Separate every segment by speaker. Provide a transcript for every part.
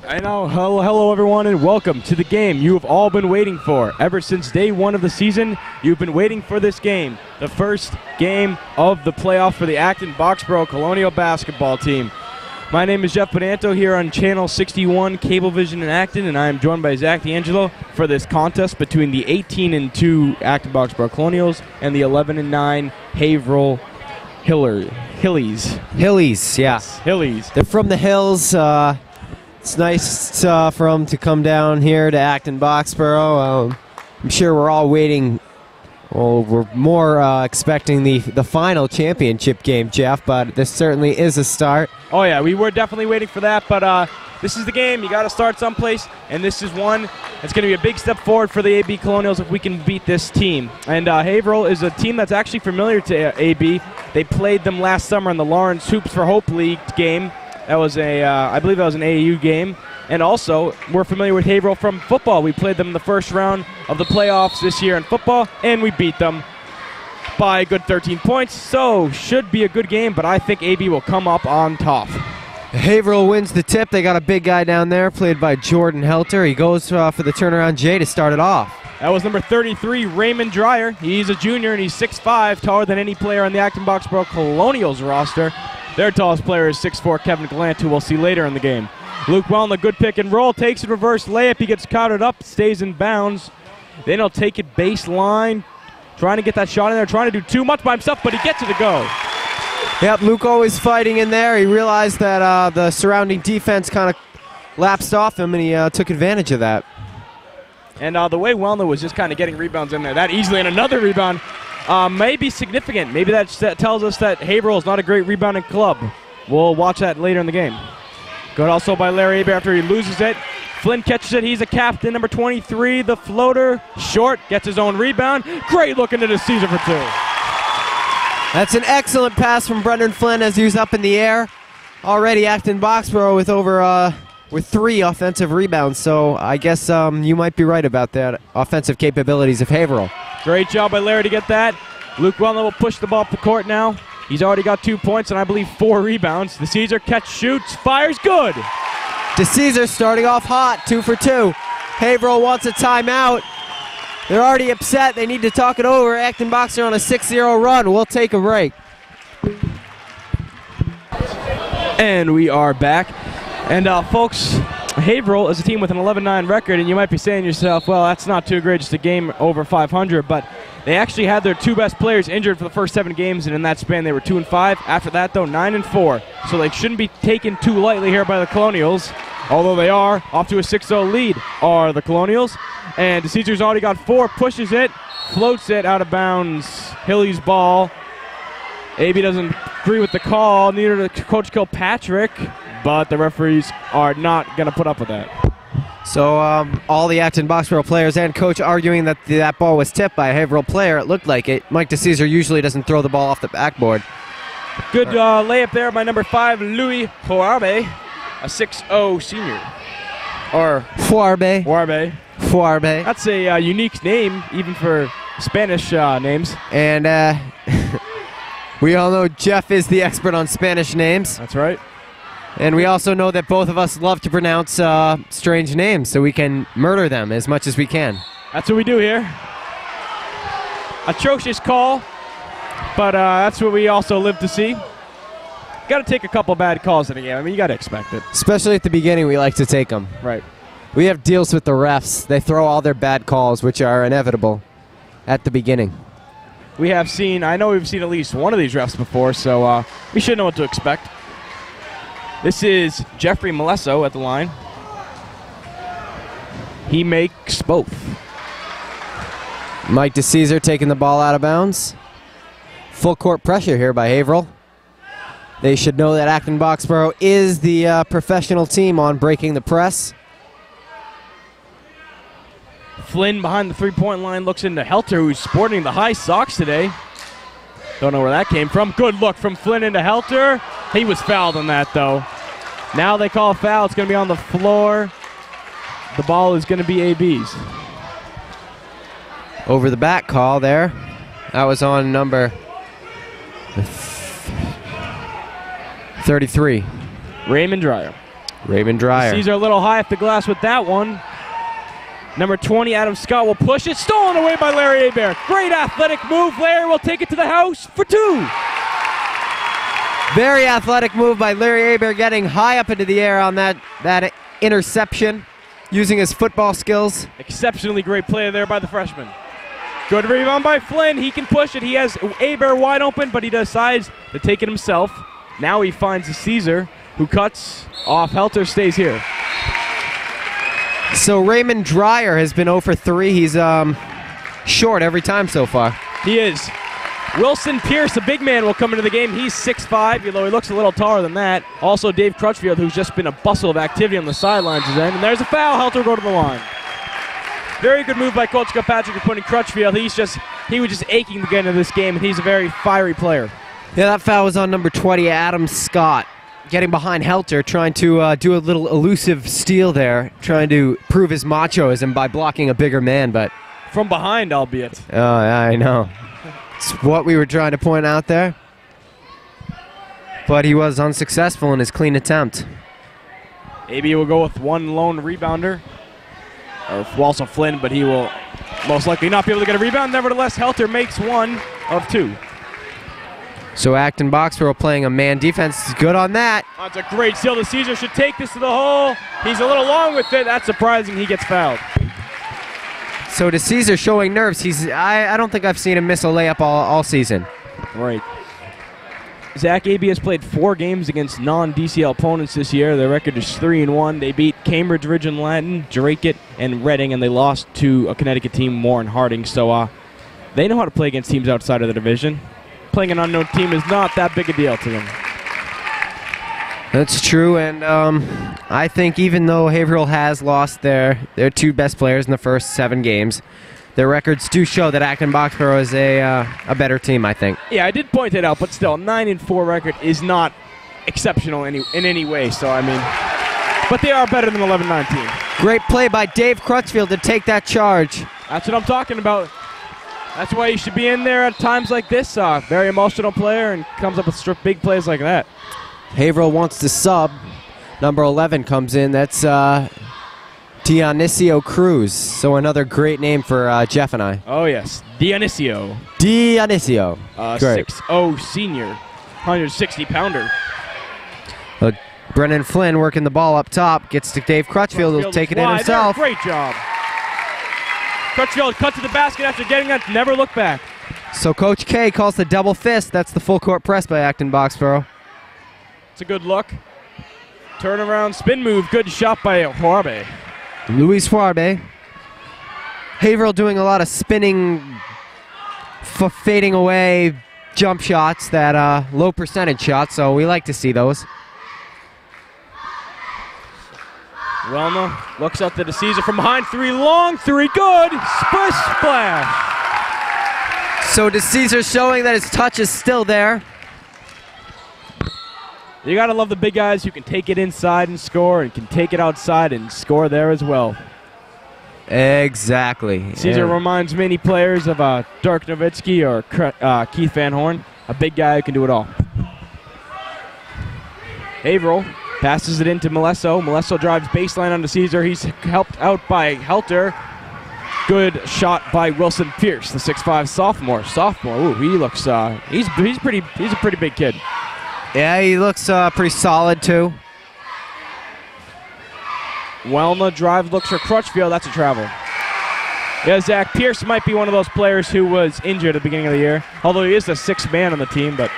Speaker 1: I know. Hello, everyone, and welcome to the game you have all been waiting for. Ever since day one of the season, you've been waiting for this game, the first game of the playoff for the Acton-Boxborough Colonial basketball team. My name is Jeff Bonanto here on Channel 61 Cablevision in Acton, and I am joined by Zach D'Angelo for this contest between the 18-2 Acton-Boxborough Colonials and the 11-9 Haverhill Hillies.
Speaker 2: Hillies, yeah.
Speaker 1: Hillies.
Speaker 2: They're from the hills. It's nice for them to come down here to Acton-Boxborough. I'm sure we're all waiting. Well, we're more expecting the final championship game, Jeff, but this certainly is a start.
Speaker 1: Oh, yeah, we were definitely waiting for that, but this is the game. You got to start someplace, and this is one. It's going to be a big step forward for the AB Colonials if we can beat this team. And Haverhill is a team that's actually familiar to AB. They played them last summer in the Lawrence Hoops for Hope League game. That was I believe that was an AAU game. And also, we're familiar with Haverhill from football. We played them in the first round of the playoffs this year in football, and we beat them by a good 13 points. So, should be a good game, but I think AB will come up on top.
Speaker 2: Haverhill wins the tip. They got a big guy down there, played by Jordan Helter. He goes for the turnaround J to start it off.
Speaker 1: That was number 33, Raymond Dreyer. He's a junior, and he's 6'5", taller than any player on the Acton-Boxborough Colonials roster. Their tallest player is 6'4", Kevin Gallant, who we'll see later in the game. Luke Wellman, good pick and roll, takes a reverse layup. He gets counted up, stays in bounds. Then he'll take it baseline, trying to get that shot in there, trying to do too much by himself, but he gets it to go.
Speaker 2: Yep, Luke always fighting in there. He realized that the surrounding defense kind of lapsed off him, and he took advantage of that.
Speaker 1: And the way Wellman was just kind of getting rebounds in there, that easily, and another rebound may be significant. Maybe that tells us that Haverhill is not a great rebounding club. We'll watch that later in the game. Good also by Larry Aber after he loses it. Flynn catches it. He's a captain, number 23. The floater, short, gets his own rebound. Great look into the Caesar for two.
Speaker 2: That's an excellent pass from Brendan Flynn as he was up in the air. Already Acton-Boxborough with 3 offensive rebounds, so I guess you might be right about that offensive capabilities of Haverhill.
Speaker 1: Great job by Larry to get that. Luke Wellman will push the ball up the court now. He's already got 2 points and I believe 4 rebounds. The Caesar catch, shoots, fires, good.
Speaker 2: DeCesar starting off hot, 2 for 2. Haverhill wants a timeout. They're already upset. They need to talk it over. Acton-Boxborough on a 6-0 run. We'll take a break.
Speaker 1: And we are back. And folks, Haverhill is a team with an 11-9 record, and you might be saying to yourself, well, that's not too great, just a game over 500, but they actually had their 2 best players injured for the first 7 games, and in that span they were 2-5. After that, though, 9-4. So they shouldn't be taken too lightly here by the Colonials, although they are off to a 6-0 lead, are the Colonials. And DeCesar's already got 4, pushes it, floats it out of bounds. Hilly's ball. AB doesn't agree with the call, neither does Coach Kilpatrick, but the referees are not going to put up with that.
Speaker 2: So all the Acton-Boxborough players and coach arguing that that ball was tipped by a Haverhill player. It looked like it. Mike DeCesar usually doesn't throw the ball off the backboard.
Speaker 1: Good layup there by number 5, Louis Huarbe, a 6'0 senior. Or
Speaker 2: Huarbe.
Speaker 1: Huarbe.
Speaker 2: Huarbe.
Speaker 1: That's a unique name, even for Spanish names.
Speaker 2: And we all know Jeff is the expert on Spanish names.
Speaker 1: That's right.
Speaker 2: And we also know that both of us love to pronounce strange names, so we can murder them as much as we can.
Speaker 1: That's what we do here. Atrocious call, but that's what we also live to see. Got to take a couple bad calls in a game. I mean, you got to expect it.
Speaker 2: Especially at the beginning, we like to take them.
Speaker 1: Right.
Speaker 2: We have deals with the refs. They throw all their bad calls, which are inevitable at the beginning.
Speaker 1: We have seen, I know we've seen at least one of these refs before, so we should know what to expect. This is Jeffrey Malesso at the line. He makes both.
Speaker 2: Mike DeCesar taking the ball out of bounds. Full court pressure here by Haverhill. They should know that Acton-Boxborough is the professional team on breaking the press.
Speaker 1: Flynn behind the three-point line looks into Helter, who's sporting the high socks today. Don't know where that came from. Good look from Flynn into Helter. He was fouled on that, though. Now they call a foul. It's going to be on the floor. The ball is going to be AB's.
Speaker 2: Over the back call there. That was on number 33.
Speaker 1: Raymond Dreyer.
Speaker 2: Raymond Dreyer.
Speaker 1: Caesar a little high off the glass with that one. Number 20, Adam Scott will push it. Stolen away by Larry Hebert. Great athletic move. Larry will take it to the house for 2.
Speaker 2: Very athletic move by Larry Hebert, getting high up into the air on that interception, using his football skills.
Speaker 1: Exceptionally great play there by the freshman. Good rebound by Flynn. He can push it. He has Hebert wide open, but he decides to take it himself. Now he finds Caesar, who cuts off. Helter stays here.
Speaker 2: So Raymond Dreyer has been 0 for 3. He's short every time so far.
Speaker 1: He is. Wilson Pierce, a big man, will come into the game. He's 6'5", although he looks a little taller than that. Also Dave Crutchfield, who's just been a bustle of activity on the sidelines, is in. And there's a foul. Helter will go to the line. Very good move by Coach Kilpatrick putting Crutchfield. He was just aching to get into this game, and he's a very fiery player.
Speaker 2: Yeah, that foul was on number 20, Adam Scott, getting behind Helter, trying to do a little elusive steal there, trying to prove his machoism by blocking a bigger man, but...
Speaker 1: From behind, albeit.
Speaker 2: Oh, yeah, I know. It's what we were trying to point out there. But he was unsuccessful in his clean attempt.
Speaker 1: AB will go with one lone rebounder. Or also Flynn, but he will most likely not be able to get a rebound. Nevertheless, Helter makes 1 of 2.
Speaker 2: So Acton Boxborough playing a man defense is good on that.
Speaker 1: That's a great steal. The Caesar should take this to the hole. He's a little long with it. That's surprising. He gets fouled.
Speaker 2: So DeCesar showing nerves. I don't think I've seen him miss a layup all season.
Speaker 1: Right. Zach AB has played 4 games against non-DCL opponents this year. Their record is 3-1. They beat Cambridge, Ridge and Latin, Dracut, and Reading, and they lost to a Connecticut team, Warren Harding. So they know how to play against teams outside of the division. Playing an unknown team is not that big a deal to them.
Speaker 2: That's true, and I think even though Haverhill has lost their 2 best players in the first 7 games, their records do show that Acton Boxborough is a better team, I think.
Speaker 1: Yeah, I did point it out, but still, 9-4 record is not exceptional in any way. So I mean, but they are better than 11-9 team.
Speaker 2: Great play by Dave Crutchfield to take that charge.
Speaker 1: That's what I'm talking about. That's why you should be in there at times like this. Very emotional player and comes up with big plays like that.
Speaker 2: Haverhill wants to sub. Number 11 comes in. That's Dionisio Cruz. So another great name for Jeff and I.
Speaker 1: Oh, yes. Dionisio.
Speaker 2: Dionisio. Great.
Speaker 1: 6'0 senior. 160-pounder.
Speaker 2: Brennan Flynn working the ball up top. Gets to Dave Crutchfield. He'll take it in himself.
Speaker 1: Great job. Crutchfield cut to the basket after getting that. Never look back.
Speaker 2: So Coach K calls the double fist. That's the full court press by Acton Boxborough.
Speaker 1: It's a good look. Turnaround spin move. Good shot by Huarbe.
Speaker 2: Luis Huarbe. Haverhill doing a lot of spinning, fading away jump shots, that low percentage shots, so we like to see those.
Speaker 1: Welma looks up to DeCesar from behind. 3 long, 3 good. Splash.
Speaker 2: So DeCesar showing that his touch is still there.
Speaker 1: You got to love the big guys who can take it inside and score and can take it outside and score there as well.
Speaker 2: Exactly.
Speaker 1: Caesar reminds many players of Dirk Nowitzki or Keith Van Horn, a big guy who can do it all. Haverhill passes it into Molesso. Molesso drives baseline onto Caesar. He's helped out by Helter. Good shot by Wilson Pierce, the 6'5 sophomore. Ooh, he looks he's a pretty big kid.
Speaker 2: Yeah, he looks pretty solid too.
Speaker 1: Welma drive looks for Crutchfield. That's a travel. Yeah, Zach Pierce might be one of those players who was injured at the beginning of the year. Although he is the 6th man on the team, but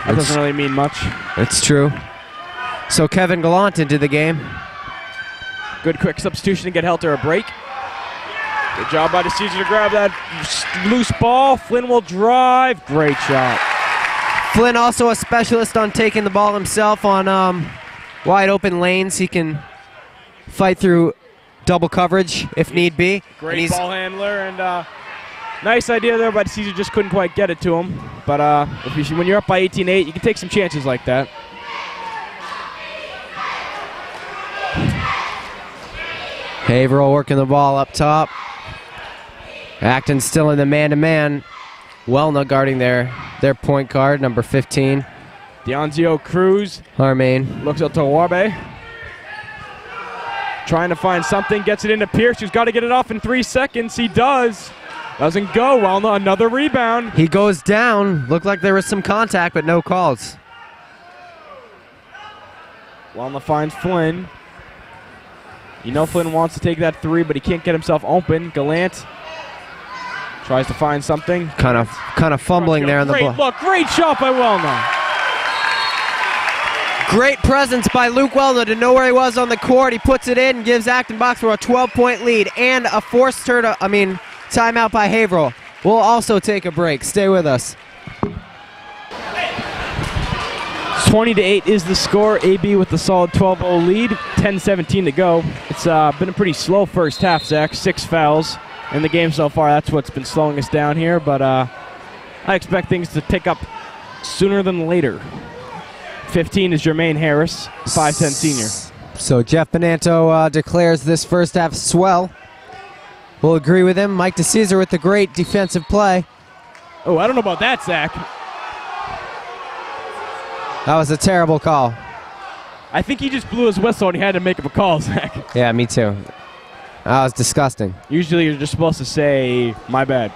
Speaker 1: that doesn't really mean much.
Speaker 2: That's true. So Kevin Gallant into the game.
Speaker 1: Good quick substitution to get Helter a break. Good job by DeCesar to grab that loose ball. Flynn will drive. Great shot.
Speaker 2: Flynn also a specialist on taking the ball himself on wide open lanes. He can fight through double coverage if need be.
Speaker 1: Great ball handler and nice idea there, but Caesar just couldn't quite get it to him. But when you're up by 18-8, you can take some chances like that.
Speaker 2: Haverhill working the ball up top. Acton still in the man-to-man. Welna guarding their point guard, number 15.
Speaker 1: Dionzio Cruz
Speaker 2: Harmain
Speaker 1: looks up to Huarbe. Trying to find something, gets it into Pierce, who's got to get it off in 3 seconds. He does. Doesn't go. Well, another rebound.
Speaker 2: He goes down. Looked like there was some contact, but no calls.
Speaker 1: Wellna finds Flynn. You know Flynn wants to take that three, but he can't get himself open. Gallant tries to find something.
Speaker 2: Kind of fumbling there on the block.
Speaker 1: Look, great shot by Wellna.
Speaker 2: Great presence by Luke Wellna to know where he was on the court. He puts it in, gives Acton Boxborough a 12-point lead and a forced timeout by Haverhill. We'll also take a break. Stay with us.
Speaker 1: 20-8 is the score. AB with the solid 12-0 lead. 10-17 to go. It's been a pretty slow first half, Zach. 6 fouls in the game so far. That's what's been slowing us down here, but I expect things to pick up sooner than later. 15 is Jermaine Harris, 5'10 senior.
Speaker 2: So Jeff Bonanto declares this first half swell. We'll agree with him. Mike DeCesar with the great defensive play.
Speaker 1: Oh, I don't know about that, Zach.
Speaker 2: That was a terrible call.
Speaker 1: I think he just blew his whistle and he had to make up a call, Zach.
Speaker 2: Yeah, me too. That was disgusting.
Speaker 1: Usually you're just supposed to say, my bad.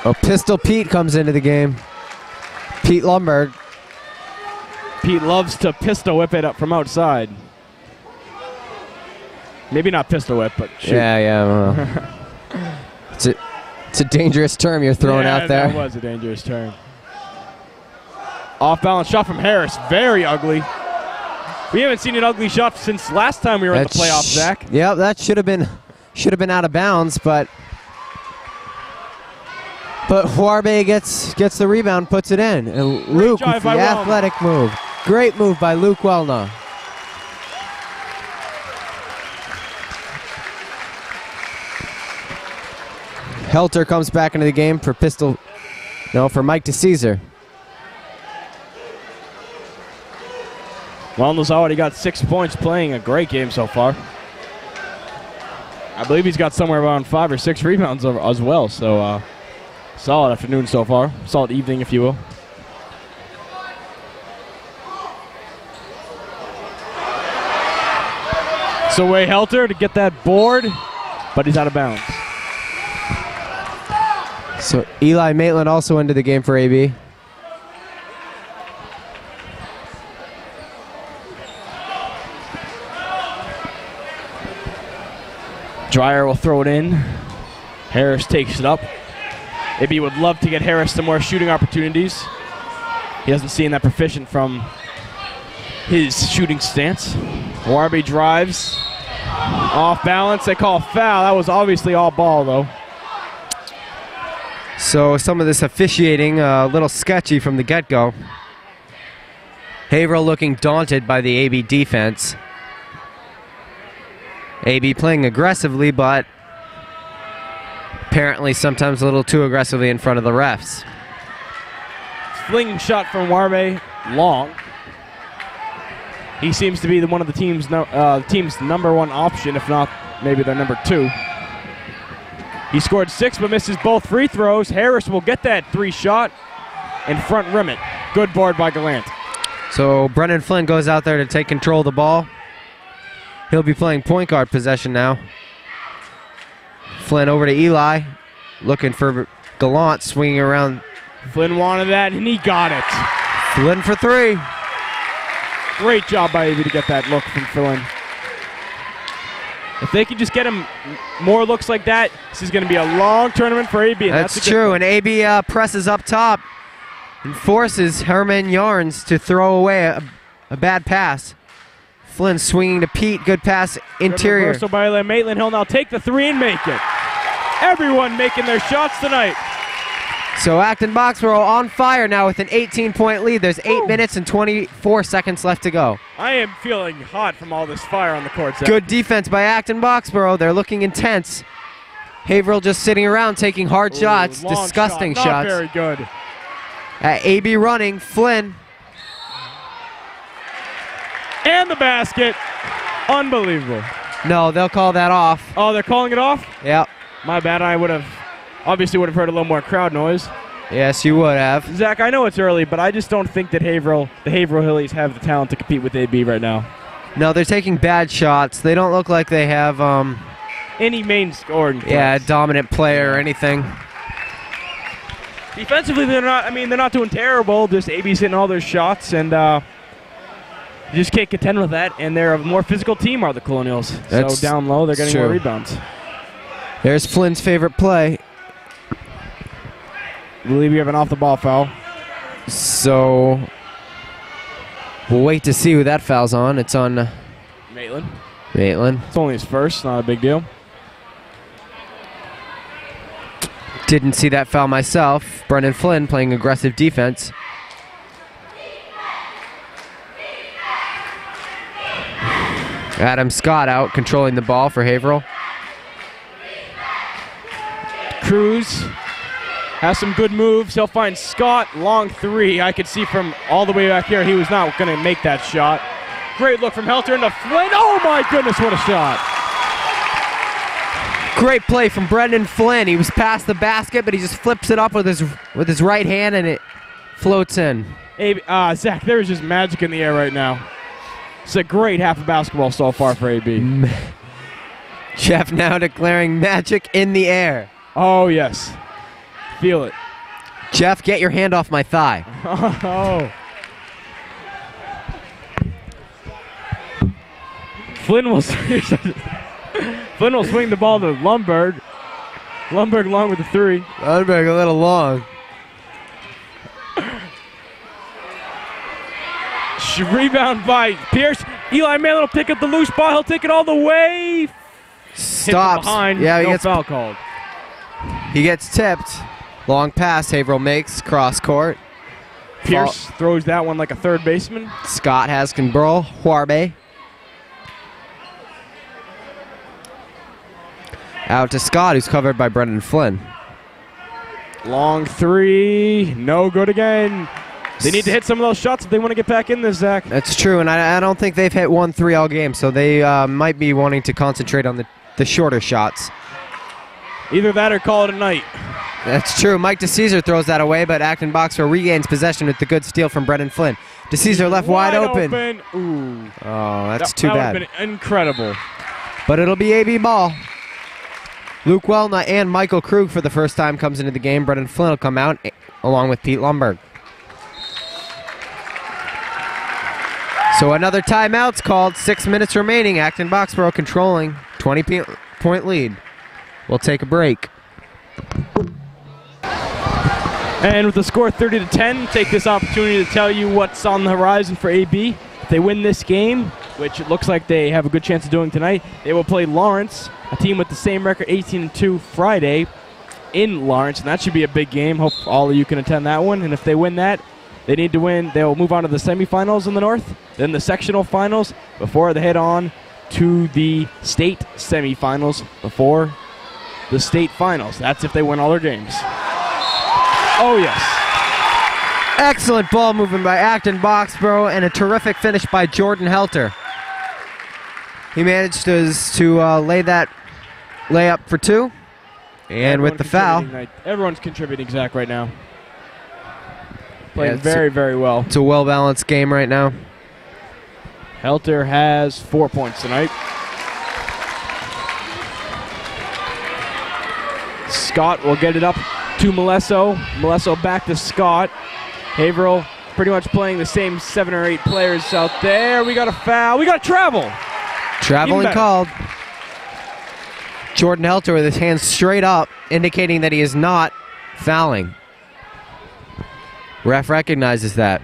Speaker 2: Oh, Pistol Pete comes into the game. Pete Lombard.
Speaker 1: Pete loves to pistol whip it up from outside. Maybe not pistol whip, but shoot.
Speaker 2: Yeah. It's a dangerous term you're throwing out there.
Speaker 1: That was a dangerous term. Off-balance shot from Harris. Very ugly. We haven't seen an ugly shot since last time we were in the playoffs, Zach.
Speaker 2: Yeah, that should have been out of bounds, but Huarbe gets the rebound, puts it in. And Luke with the athletic move. Great move by Luke Wellna. Helter comes back into the game for for Mike DeCesar.
Speaker 1: Wellna's already got 6 points, playing a great game so far. I believe he's got somewhere around 5 or 6 rebounds as well, so solid afternoon so far. Solid evening, if you will. So away Helter to get that board, but he's out of bounds.
Speaker 2: So Eli Maitland also into the game for AB.
Speaker 1: Dreyer will throw it in. Harris takes it up. AB would love to get Harris some more shooting opportunities. He hasn't seen that proficient from his shooting stance. Warby drives. Off balance, they call a foul. That was obviously all ball though.
Speaker 2: So some of this officiating a little sketchy from the get-go. Haverhill looking daunted by the AB defense. AB playing aggressively, but apparently sometimes a little too aggressively in front of the refs.
Speaker 1: Fling shot from Warbe, long. He seems to be one of the team's number one option, if not maybe their number 2. He scored 6 but misses both free throws. Harris will get that 3 shot and front rim it. Good board by Gallant.
Speaker 2: So Brennan Flynn goes out there to take control of the ball. He'll be playing point guard possession now. Flynn over to Eli, looking for Gallant, swinging around.
Speaker 1: Flynn wanted that, and he got it.
Speaker 2: Flynn for 3.
Speaker 1: Great job by AB to get that look from Flynn. If they could just get him more looks like that, this is going to be a long tournament for AB.
Speaker 2: That's true, and AB presses up top and forces Herman Yarns to throw away a bad pass. Flynn swinging to Pete, good pass, interior.
Speaker 1: Good reversal by Maitland. He'll now take the 3 and make it. Everyone making their shots tonight.
Speaker 2: So Acton Boxborough on fire now with an 18-point lead. There's 8 minutes and 24 seconds left to go.
Speaker 1: I am feeling hot from all this fire on the court, Zach.
Speaker 2: Good defense by Acton Boxborough. They're looking intense. Haverhill just sitting around taking hard shots, disgusting
Speaker 1: shot.
Speaker 2: shots.
Speaker 1: Not very good.
Speaker 2: AB running, Flynn.
Speaker 1: And the basket. Unbelievable.
Speaker 2: No, they'll call that off.
Speaker 1: Oh, they're calling it off?
Speaker 2: Yep.
Speaker 1: My bad. I obviously would have heard a little more crowd noise.
Speaker 2: Yes, you would have.
Speaker 1: Zach, I know it's early, but I just don't think that the Haverhill Hillies have the talent to compete with AB right now.
Speaker 2: No, they're taking bad shots. They don't look like they have
Speaker 1: any main scoring.
Speaker 2: Yeah, a dominant player or anything.
Speaker 1: Defensively, they're not doing terrible. Just AB's hitting all their shots, and you just can't contend with that. And they're a more physical team, are the Colonials. So down low, they're getting more rebounds.
Speaker 2: There's Flynn's favorite play.
Speaker 1: I believe we have an off-the-ball foul.
Speaker 2: So we'll wait to see who that foul's on. It's on
Speaker 1: Maitland.
Speaker 2: Maitland.
Speaker 1: It's only his first, not a big deal.
Speaker 2: Didn't see that foul myself. Brendan Flynn playing aggressive defense. Adam Scott out controlling the ball for Haverhill.
Speaker 1: Cruz has some good moves. He'll find Scott. Long three. I could see from all the way back here he was not going to make that shot. Great look from Helter into Flynn. Oh my goodness, what a shot.
Speaker 2: Great play from Brendan Flynn. He was past the basket, but he just flips it up with his right hand and it floats in.
Speaker 1: Hey, Zach, there is just magic in the air right now. It's a great half of basketball so far for AB.
Speaker 2: Jeff now declaring magic in the air.
Speaker 1: Oh, yes. Feel it.
Speaker 2: Jeff, get your hand off my thigh.
Speaker 1: Oh. Flynn will swing the ball to Lundberg. Lundberg long with the three.
Speaker 2: Lundberg a little long.
Speaker 1: Rebound by Pierce. Eli Maitland will pick up the loose ball. He'll take it all the way.
Speaker 2: Stops.
Speaker 1: Behind.
Speaker 2: Yeah,
Speaker 1: no foul called.
Speaker 2: He gets tipped. Long pass Haverhill makes. Cross court.
Speaker 1: Pierce throws that one like a third baseman.
Speaker 2: Scott has control. Huarbe. Out to Scott, who's covered by Brendan Flynn.
Speaker 1: Long three. No good again. They need to hit some of those shots if they want to get back in this, Zach.
Speaker 2: That's true, and I don't think they've hit 1-3 all game, so they might be wanting to concentrate on the shorter shots.
Speaker 1: Either that or call it a night.
Speaker 2: That's true. Mike DeCesar throws that away, but Acton Boxborough regains possession with the good steal from Brendan Flynn. DeCesar left wide open.
Speaker 1: Ooh.
Speaker 2: Oh, that's too bad.
Speaker 1: That would have been incredible.
Speaker 2: But it'll be AB ball. Luke Welna and Michael Krug for the first time comes into the game. Brendan Flynn will come out along with Pete Lundberg. So another timeout's called. 6 minutes remaining. Acton Boxborough controlling. 20-point lead. We'll take a break.
Speaker 1: And with the score 30-10, take this opportunity to tell you what's on the horizon for AB. If they win this game, which it looks like they have a good chance of doing tonight, they will play Lawrence, a team with the same record, 18-2, Friday in Lawrence, and that should be a big game. Hope all of you can attend that one. And if they win that, they need to win. They'll move on to the semifinals in the North, then the sectional finals before they head on to the state semifinals before the state finals. That's if they win all their games. Oh, yes.
Speaker 2: Excellent ball movement by Acton Boxborough and a terrific finish by Jordan Helter. He managed to lay that layup for two. And with the foul.
Speaker 1: Everyone's contributing, Zach, right now. Playing very, very well.
Speaker 2: It's a well-balanced game right now.
Speaker 1: Helter has 4 points tonight. Scott will get it up to Malesso. Malesso back to Scott. Haverhill pretty much playing the same 7 or 8 players out there. We got a foul. We got a travel.
Speaker 2: Traveling called. Jordan Helter with his hands straight up, indicating that he is not fouling. Ref recognizes that.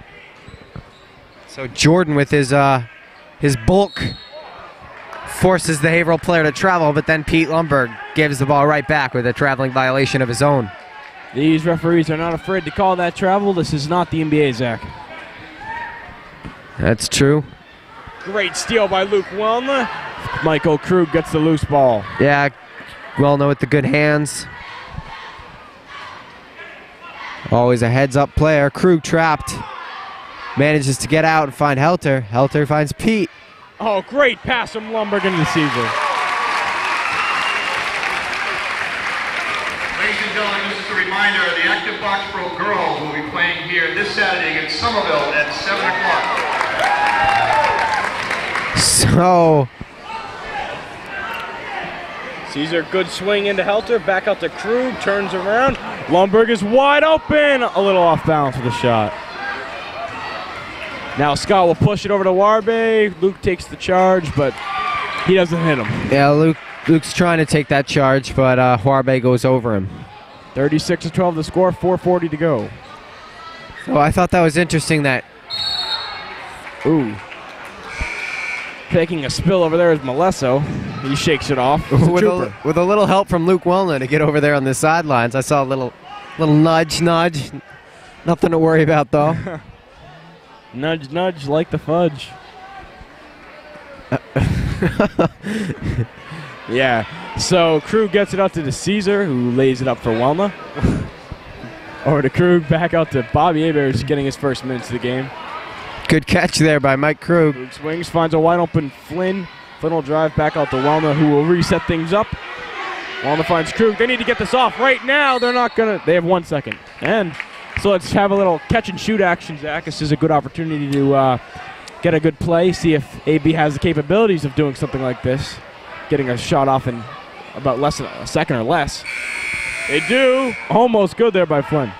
Speaker 2: So Jordan with his bulk forces the Haverhill player to travel, but then Pete Lundberg gives the ball right back with a traveling violation of his own.
Speaker 1: These referees are not afraid to call that travel. This is not the NBA, Zach.
Speaker 2: That's true.
Speaker 1: Great steal by Luke Welna. Michael Krug gets the loose ball.
Speaker 2: Yeah, Welna with the good hands. Always a heads-up player. Krug trapped. Manages to get out and find Helter. Helter finds Pete.
Speaker 1: Oh, great pass from Lundberg into the Caesar.
Speaker 3: Ladies and gentlemen, this is a reminder, the Active Boxborough girls will be playing here this Saturday against Somerville at 7 o'clock.
Speaker 2: So,
Speaker 1: Caesar, good swing into Helter, back out to Krug, turns around. Lundberg is wide open, a little off balance with the shot. Now Scott will push it over to Warbe. Luke takes the charge, but he doesn't hit him.
Speaker 2: yeah, Luke's trying to take that charge, but Huarbe goes over him.
Speaker 1: 36-12 the score, 4:40 to go.
Speaker 2: So I thought that was interesting that
Speaker 1: Ooh. Taking a spill over there is Malesso. He shakes it off.
Speaker 2: with a little help from Luke Wellner to get over there on the sidelines. I saw a little nudge. Nothing to worry about, though.
Speaker 1: Nudge, nudge, like the fudge. Yeah. So Krug gets it out to Caesar, who lays it up for Welna. Over to Krug, back out to Bobby Hebert, who's getting his first minutes of the game.
Speaker 2: Good catch there by Mike Krug.
Speaker 1: Krug swings, finds a wide open Flynn. Flynn will drive back out to Welna, who will reset things up. Welna finds Krug. They need to get this off right now. They're not gonna. They have 1 second. And so let's have a little catch and shoot action, Zach. This is a good opportunity to get a good play, see if AB has the capabilities of doing something like this, getting a shot off in about less than a second or less. They do. Almost good there by Flynn.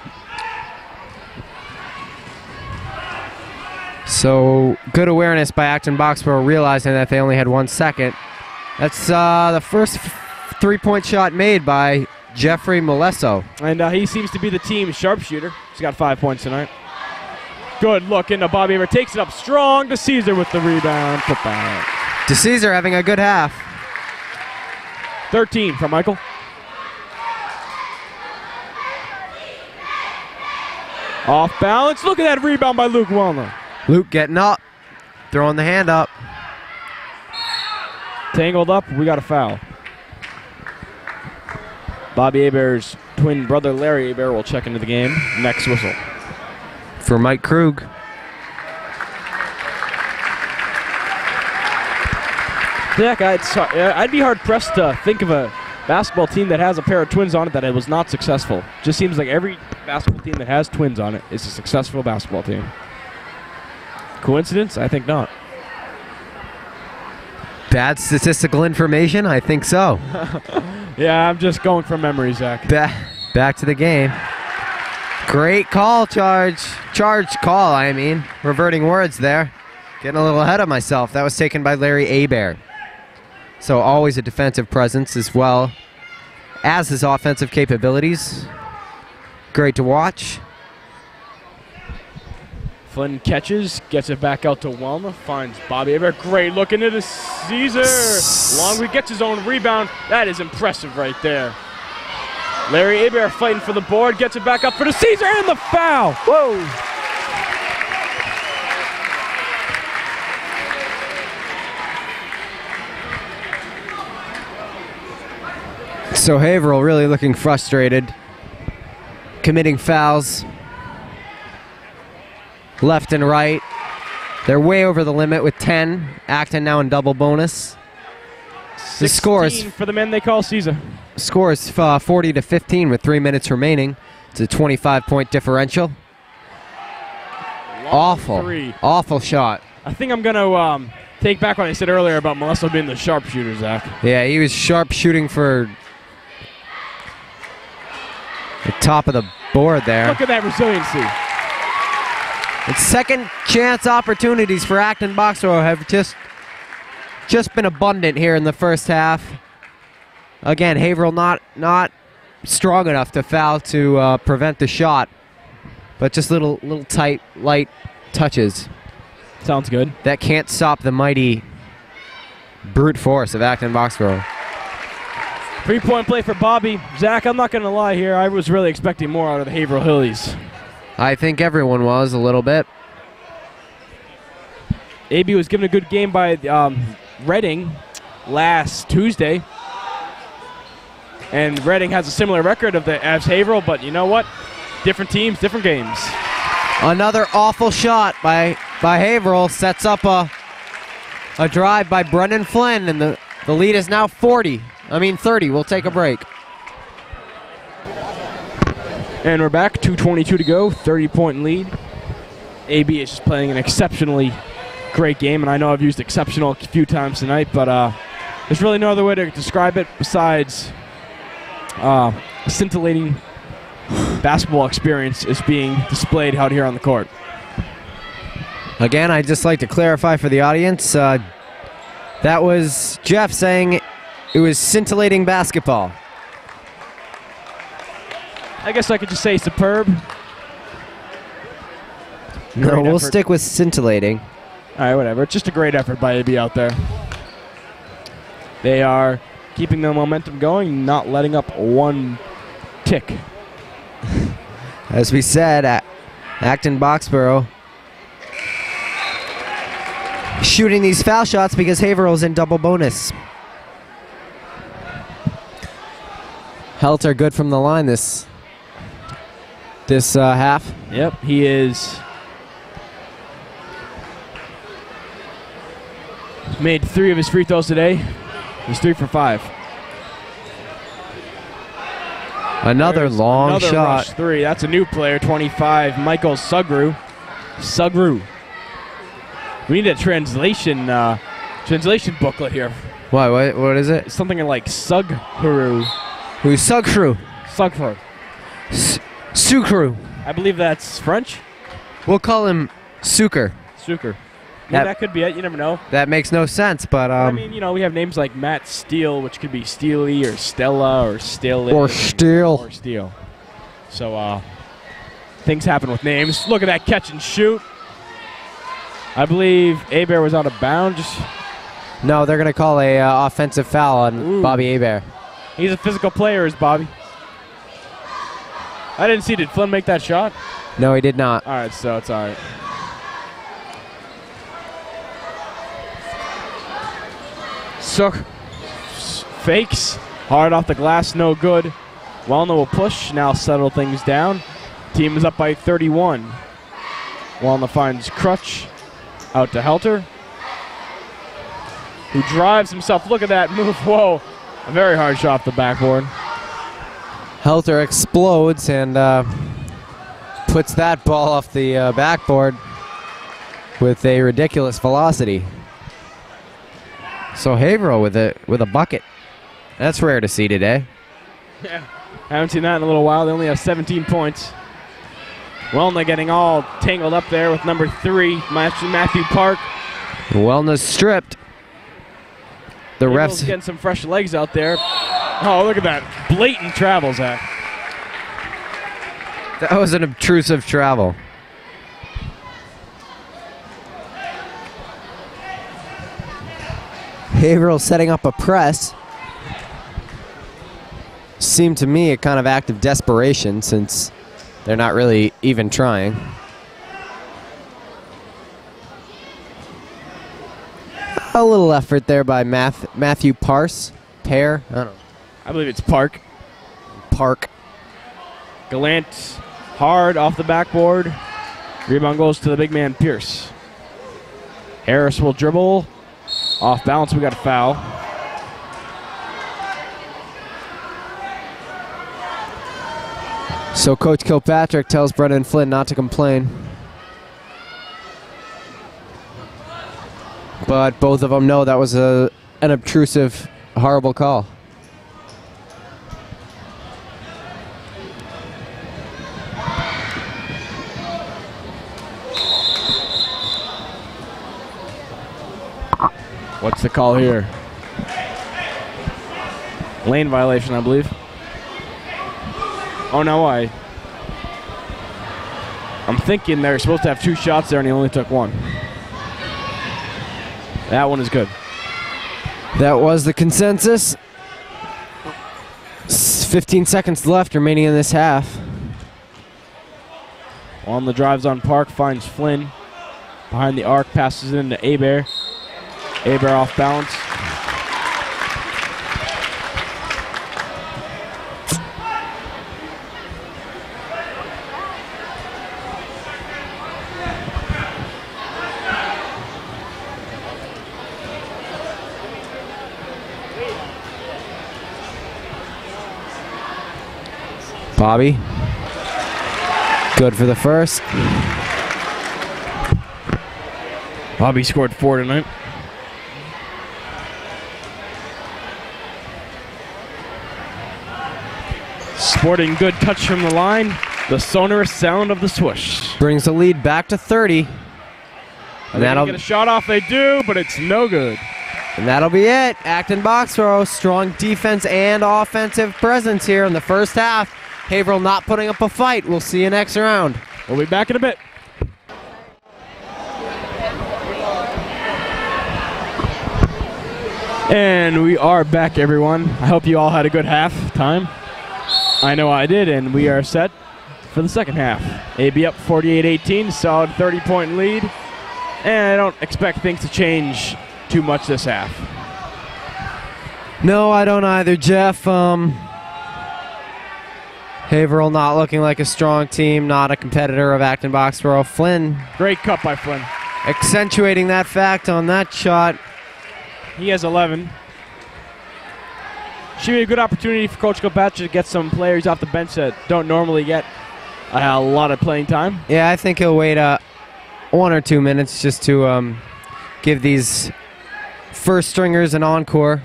Speaker 2: So good awareness by Acton Boxborough, realizing that they only had 1 second. That's the first three-point shot made by Jeffrey Malesso.
Speaker 1: And he seems to be the team's sharpshooter. He's got 5 points tonight. Good look into Bobby Hebert. Takes it up strong to Caesar with the rebound. Put back.
Speaker 2: DeCesar having a good half.
Speaker 1: 13 from Michael. Off balance. Look at that rebound by Luke Wellner.
Speaker 2: Luke getting up, throwing the hand up.
Speaker 1: Tangled up. We got a foul. Bobby Hebert's twin brother Larry Hebert will check into the game. Next whistle.
Speaker 2: For Mike Krug.
Speaker 1: Zach, I'd be hard-pressed to think of a basketball team that has a pair of twins on it that it was not successful. Just seems like every basketball team that has twins on it is a successful basketball team. Coincidence? I think not.
Speaker 2: Bad statistical information? I think so.
Speaker 1: Yeah, I'm just going from memory, Zach.
Speaker 2: Back to the game. Great call, charge call, I mean. Reverting words there. Getting a little ahead of myself. That was taken by Larry Hebert. So always a defensive presence as well as his offensive capabilities. Great to watch.
Speaker 1: Flynn catches, gets it back out to Welna, finds Bobby Hebert. Great look into the Caesar. Longry gets his own rebound. That is impressive right there. Larry Hebert fighting for the board, gets it back up for the Caesar and the foul. Whoa.
Speaker 2: So Haverhill really looking frustrated, committing fouls left and right. They're way over the limit with 10. Acton now in double bonus. The score is
Speaker 1: for the men they call Caesar.
Speaker 2: Score is 40-15 with 3 minutes remaining. It's a 25-point differential. Awful shot.
Speaker 1: I think I'm gonna take back what I said earlier about Malesso being the sharpshooter, Zach.
Speaker 2: Yeah, he was sharp shooting for the top of the board there.
Speaker 1: Look at that resiliency.
Speaker 2: It's second chance opportunities for Acton Boxborough have just been abundant here in the first half. Again, Haverhill not strong enough to foul to prevent the shot, but just little tight, light touches.
Speaker 1: Sounds good.
Speaker 2: That can't stop the mighty brute force of Acton Boxborough.
Speaker 1: 3-point play for Bobby. Zach, I'm not going to lie here. I was really expecting more out of the Haverhill Hillies.
Speaker 2: I think everyone was a little bit.
Speaker 1: AB was given a good game by Reading last Tuesday. And Reading has a similar record as Haverhill, but you know what? Different teams, different games.
Speaker 2: Another awful shot by Haverhill sets up a drive by Brendan Flynn, and the lead is now 30. We'll take a break.
Speaker 1: And we're back, 2:22 to go, 30-point lead. AB is just playing an exceptionally great game, and I know I've used exceptional a few times tonight, but there's really no other way to describe it besides scintillating basketball experience is being displayed out here on the court.
Speaker 2: Again, I'd just like to clarify for the audience, that was Jeff saying it was scintillating basketball.
Speaker 1: I guess I could just say superb.
Speaker 2: No,
Speaker 1: Great
Speaker 2: we'll
Speaker 1: effort.
Speaker 2: stick with scintillating.
Speaker 1: All right, whatever. It's just a great effort by AB out there. They are keeping the momentum going, not letting up one tick.
Speaker 2: As we said, Acton Boxborough shooting these foul shots because Haverhill's in double bonus. Helter good from the line this half.
Speaker 1: Yep, he is. Made 3 of his free throws today. He's 3 for 5.
Speaker 2: Another long
Speaker 1: Another
Speaker 2: shot.
Speaker 1: rush 3. That's a new player, 25, Michael Sugru. Sugru. We need a translation booklet here.
Speaker 2: What is it?
Speaker 1: It's something like Sugru.
Speaker 2: Who's Sugru?
Speaker 1: Sugru.
Speaker 2: Sukru.
Speaker 1: I believe that's French.
Speaker 2: We'll call him Suker.
Speaker 1: Suker.
Speaker 2: That-
Speaker 1: That could be it. You never know.
Speaker 2: That makes no sense, but
Speaker 1: I mean, you know, we have names like Matt Steele, which could be Steely or Stella or Still.
Speaker 2: Or Steele.
Speaker 1: Or Steele. So, things happen with names. Look at that catch and shoot. I believe Abear was out of bounds.
Speaker 2: No, they're going to call a offensive foul on
Speaker 1: Ooh.
Speaker 2: Bobby Abear.
Speaker 1: He's a physical player, is Bobby. I didn't see. Did Flynn make that shot?
Speaker 2: No, he did not.
Speaker 1: All right, so it's all right. So, fakes. Hard off the glass, no good. Wellna will push, now settle things down. Team is up by 31. Wellna finds Crutch out to Helter, who drives himself. Look at that move. Whoa. A very hard shot off the backboard.
Speaker 2: Helter explodes and puts that ball off the backboard with a ridiculous velocity. So Haverhill with a bucket. That's rare to see today.
Speaker 1: Yeah, haven't seen that in a little while. They only have 17 points. Wellna getting all tangled up there with number 3, Matthew Park.
Speaker 2: Wellness stripped. The
Speaker 1: Eagles
Speaker 2: refs
Speaker 1: getting some fresh legs out there. Oh, look at that. Blatant travel, Zach.
Speaker 2: That was an obtrusive travel. Haverhill setting up a press. Seemed to me a kind of act of desperation since they're not really even trying. A little effort there by Matthew Parse. Pear? I don't know.
Speaker 1: I believe it's Park.
Speaker 2: Park.
Speaker 1: Gallant hard off the backboard. Rebound goes to the big man, Pierce. Harris will dribble. Off balance, we got a foul.
Speaker 2: So Coach Kilpatrick tells Brendan Flynn not to complain. But both of them know that was an obtrusive, horrible call.
Speaker 1: What's the call here? Lane violation, I believe. Oh, no, I'm thinking they're supposed to have 2 shots there and he only took 1. That one is good.
Speaker 2: That was the consensus. 15 seconds left remaining in this half.
Speaker 1: On the drives on Park, finds Flynn. Behind the arc, passes it into Abear. Abear off balance.
Speaker 2: Bobby. Good for the first.
Speaker 1: Bobby scored 4 tonight. Sporting good touch from the line. The sonorous sound of the swoosh.
Speaker 2: Brings the lead back to 30.
Speaker 1: And that'll get a shot off. They do, but it's no good.
Speaker 2: And that'll be it. Acton Boxborough, strong defense and offensive presence here in the first half. Haverhill not putting up a fight. We'll see you next round.
Speaker 1: We'll be back in a bit. And we are back, everyone. I hope you all had a good half time. I know I did, and we are set for the second half. AB up 48-18, solid 30-point lead. And I don't expect things to change too much this half.
Speaker 2: No, I don't either, Jeff. Haverhill not looking like a strong team, not a competitor of Acton Boxborough. Flynn.
Speaker 1: Great cut by Flynn.
Speaker 2: Accentuating that fact on that shot.
Speaker 1: He has 11. Should be a good opportunity for Coach Kilpatrick to get some players off the bench that don't normally get a lot of playing time.
Speaker 2: Yeah, I think he'll wait 1 or 2 minutes just to give these first stringers an encore,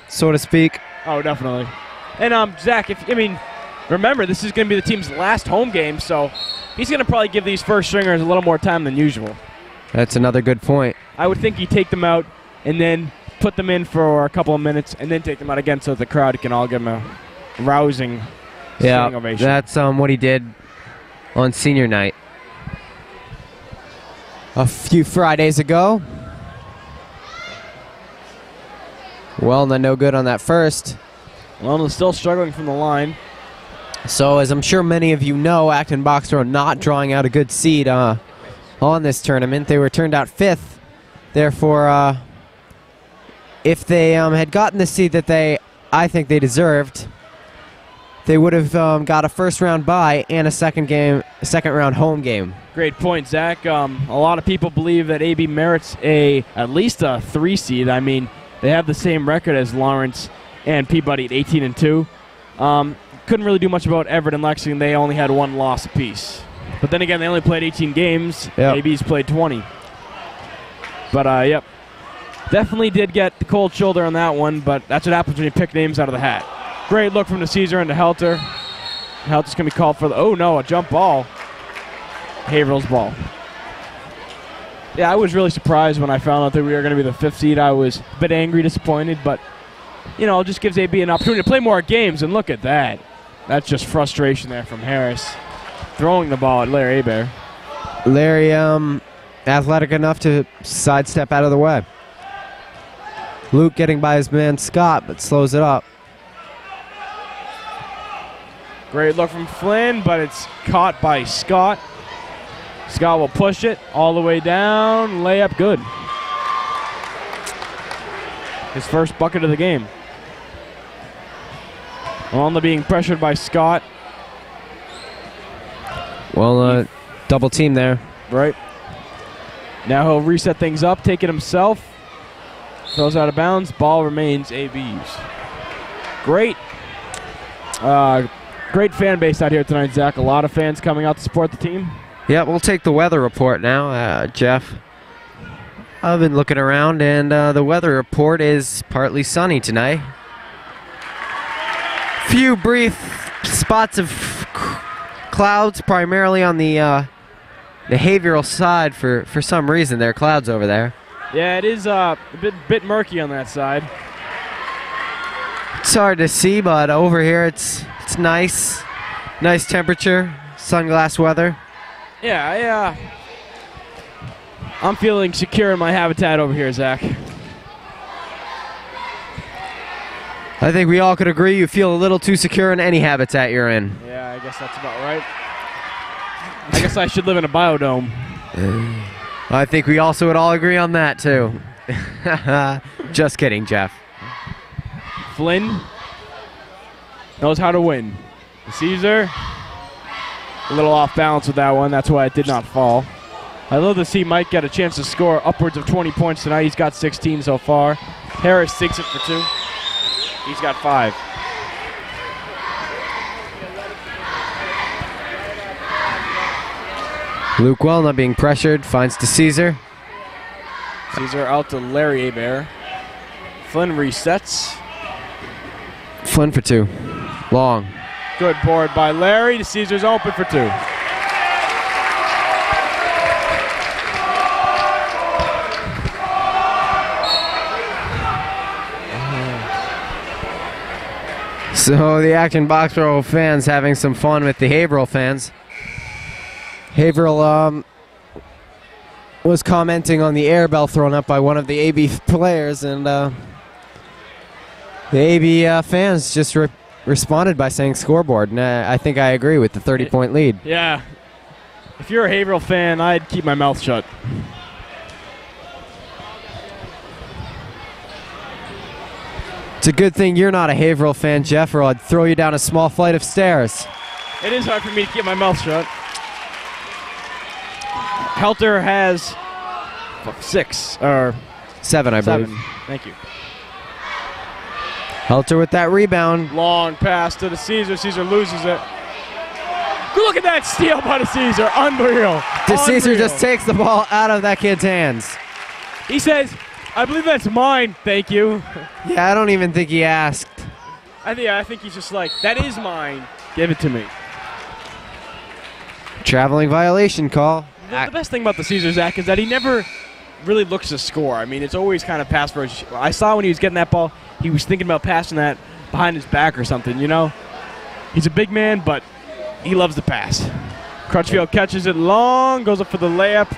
Speaker 2: so to speak.
Speaker 1: Oh, definitely. And Zach, remember this is going to be the team's last home game, so he's going to probably give these first stringers a little more time than usual.
Speaker 2: That's another good point.
Speaker 1: I would think he'd take them out and then put them in for a couple of minutes and then take them out again so that the crowd can all give him a rousing standing ovation.
Speaker 2: That's what he did on senior night a few Fridays ago. Well, no good on that first.
Speaker 1: Well, still struggling from the line.
Speaker 2: So, as I'm sure many of you know, Acton Boxborough not drawing out a good seed on this tournament. They were turned out 5th. Therefore, if they had gotten the seed that I think they deserved, they would have got a first-round bye and a second-round home game.
Speaker 1: Great point, Zach. A lot of people believe that AB merits at least a 3 seed. I mean, they have the same record as Lawrence and Peabody at 18-2. Couldn't really do much about Everett and Lexington. They only had 1 loss apiece. But then again, they only played 18 games.
Speaker 2: Yep.
Speaker 1: AB's played 20. But, yep. Definitely did get the cold shoulder on that one, but that's what happens when you pick names out of the hat. Great look from the Caesar into Helter. Helter's going to be called for a jump ball. Haverhill's ball. Yeah, I was really surprised when I found out that we were going to be the 5th seed. I was a bit angry, disappointed, but, it just gives AB an opportunity to play more games, and look at that. That's just frustration there from Harris. Throwing the ball at Larry Hebert.
Speaker 2: Larry, athletic enough to sidestep out of the way. Luke getting by his man Scott, but slows it up.
Speaker 1: Great look from Flynn, but it's caught by Scott. Scott will push it all the way down. Layup good. His first bucket of the game. Alonda being pressured by Scott.
Speaker 2: Well, double team there.
Speaker 1: Right. Now he'll reset things up, take it himself. Throws out of bounds. Ball remains AB's. Great. Great fan base out here tonight, Zach. A lot of fans coming out to support the team.
Speaker 2: Yeah, we'll take the weather report now, Jeff. I've been looking around, and the weather report is partly sunny tonight. Few brief spots of clouds, primarily on the behavioral side. For some reason, there are clouds over there.
Speaker 1: Yeah, it is a bit murky on that side.
Speaker 2: It's hard to see, but over here it's nice. Nice temperature, sunglass weather.
Speaker 1: Yeah, I'm feeling secure in my habitat over here, Zach.
Speaker 2: I think we all could agree you feel a little too secure in any habitat you're in.
Speaker 1: Yeah, I guess that's about right. I guess I should live in a biodome.
Speaker 2: I think we also would all agree on that, too. Just kidding, Jeff.
Speaker 1: Flynn knows how to win. Caesar, a little off balance with that one. That's why it did not fall. I'd love to see Mike get a chance to score upwards of 20 points tonight. He's got 16 so far. Harris takes it for 2. He's got 5.
Speaker 2: Luke Wellna being pressured, finds to Caesar.
Speaker 1: Caesar out to Larry Hebert. Flynn resets.
Speaker 2: Flynn for 2. Long.
Speaker 1: Good board by Larry. The Caesar's open for 2.
Speaker 2: So the Acton Boxborough fans having some fun with the Haverhill fans. Haverhill was commenting on the air bell thrown up by one of the AB players, and the AB fans just responded by saying scoreboard, and I think I agree with the 30-point lead.
Speaker 1: Yeah. If you're a Haverhill fan, I'd keep my mouth shut.
Speaker 2: It's a good thing you're not a Haverhill fan, Jeff, or I'd throw you down a small flight of stairs.
Speaker 1: It is hard for me to keep my mouth shut. Helter has 6 or
Speaker 2: 7, I believe.
Speaker 1: 7. Thank you.
Speaker 2: Helter with that rebound.
Speaker 1: Long pass to the Caesar. Caesar loses it. Look at that steal by the Caesar. Unreal.
Speaker 2: The Caesar
Speaker 1: Unreal.
Speaker 2: just takes the ball out of that kid's hands.
Speaker 1: He says, I believe that's mine. Thank you.
Speaker 2: Yeah, I don't even think he asked.
Speaker 1: I think he's just like, that is mine. Give it to me.
Speaker 2: Traveling violation call.
Speaker 1: The best thing about the Caesar, Zach, is that he never really looks to score. I mean, it's always kind of pass first. I saw when he was getting that ball, he was thinking about passing that behind his back or something, you know? He's a big man, but he loves the pass. Crutchfield catches it long, goes up for the layup.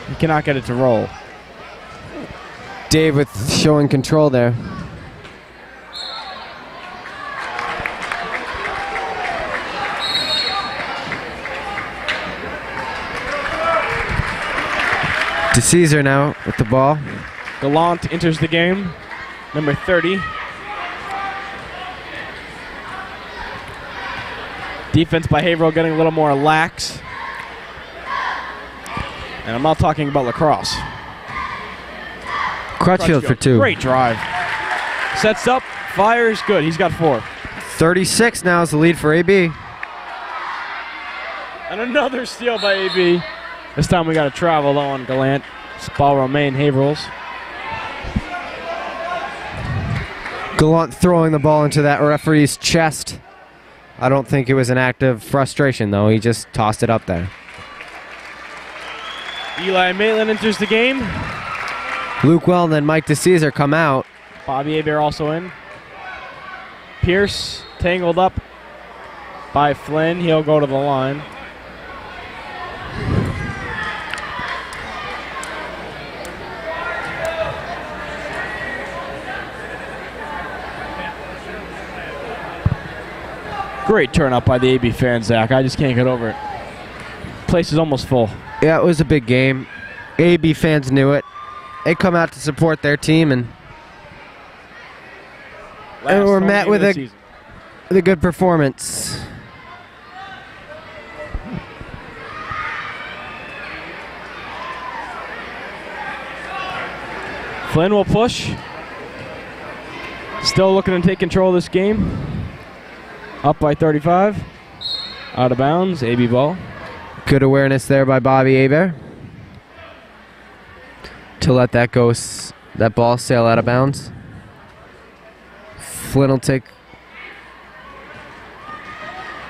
Speaker 1: He cannot get it to roll.
Speaker 2: Dave with showing control there. To Caesar now with the ball.
Speaker 1: Gallant enters the game, number 30. Defense by Haverhill getting a little more lax. And I'm not talking about lacrosse.
Speaker 2: Crutchfield for 2.
Speaker 1: Great drive. Sets up, fires, good. He's got 4.
Speaker 2: 36 now is the lead for AB.
Speaker 1: And another steal by AB. This time we got to travel though on Gallant. Ball remain Haverhill's.
Speaker 2: Gallant throwing the ball into that referee's chest. I don't think it was an act of frustration though. He just tossed it up there.
Speaker 1: Eli Maitland enters the game.
Speaker 2: Luke Wellman and Mike DeCesar come out.
Speaker 1: Bobby Hebert also in. Pierce tangled up by Flynn. He'll go to the line. Great turn up by the AB fans, Zach. I just can't get over it. Place is almost full.
Speaker 2: Yeah, it was a big game. AB fans knew it. They come out to support their team and were met with a good performance.
Speaker 1: Flynn will push. Still looking to take control of this game. Up by 35. Out of bounds. AB ball.
Speaker 2: Good awareness there by Bobby Hebert to let that go, that ball sail out of bounds. Flynn will take.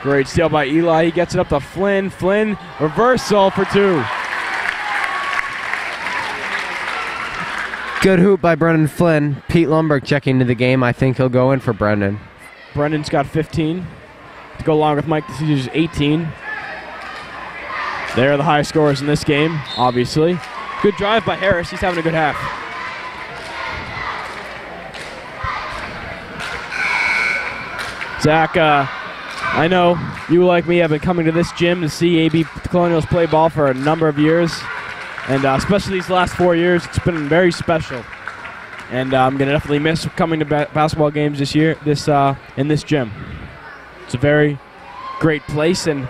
Speaker 1: Great steal by Eli. He gets it up to Flynn. Flynn reversal for 2.
Speaker 2: Good hoop by Brendan Flynn. Pete Lumberg checking into the game. I think he'll go in for Brendan.
Speaker 1: Brendan's got 15 to go along with Mike DeCesar's 18. They're the high scorers in this game, obviously. Good drive by Harris. He's having a good half. Zach, I know you, like me, have been coming to this gym to see AB Colonials play ball for a number of years. And especially these last 4 years, it's been very special. And I'm going to definitely miss coming to basketball games this year in this gym. It's a very great place and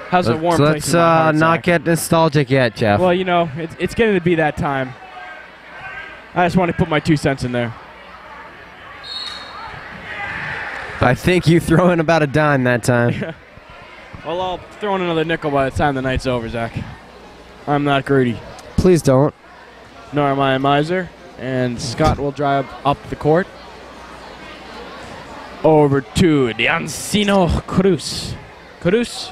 Speaker 1: has a warm place.
Speaker 2: Let's not get nostalgic yet, Jeff.
Speaker 1: Well, you know, it's getting to be that time. I just want to put my 2 cents in there.
Speaker 2: I think you throw in about a dime that time.
Speaker 1: Well, I'll throw in another nickel by the time the night's over, Zach. I'm not greedy.
Speaker 2: Please don't.
Speaker 1: Nor am I a miser. And Scott will drive up the court. Over to Diancino Cruz. Cruz.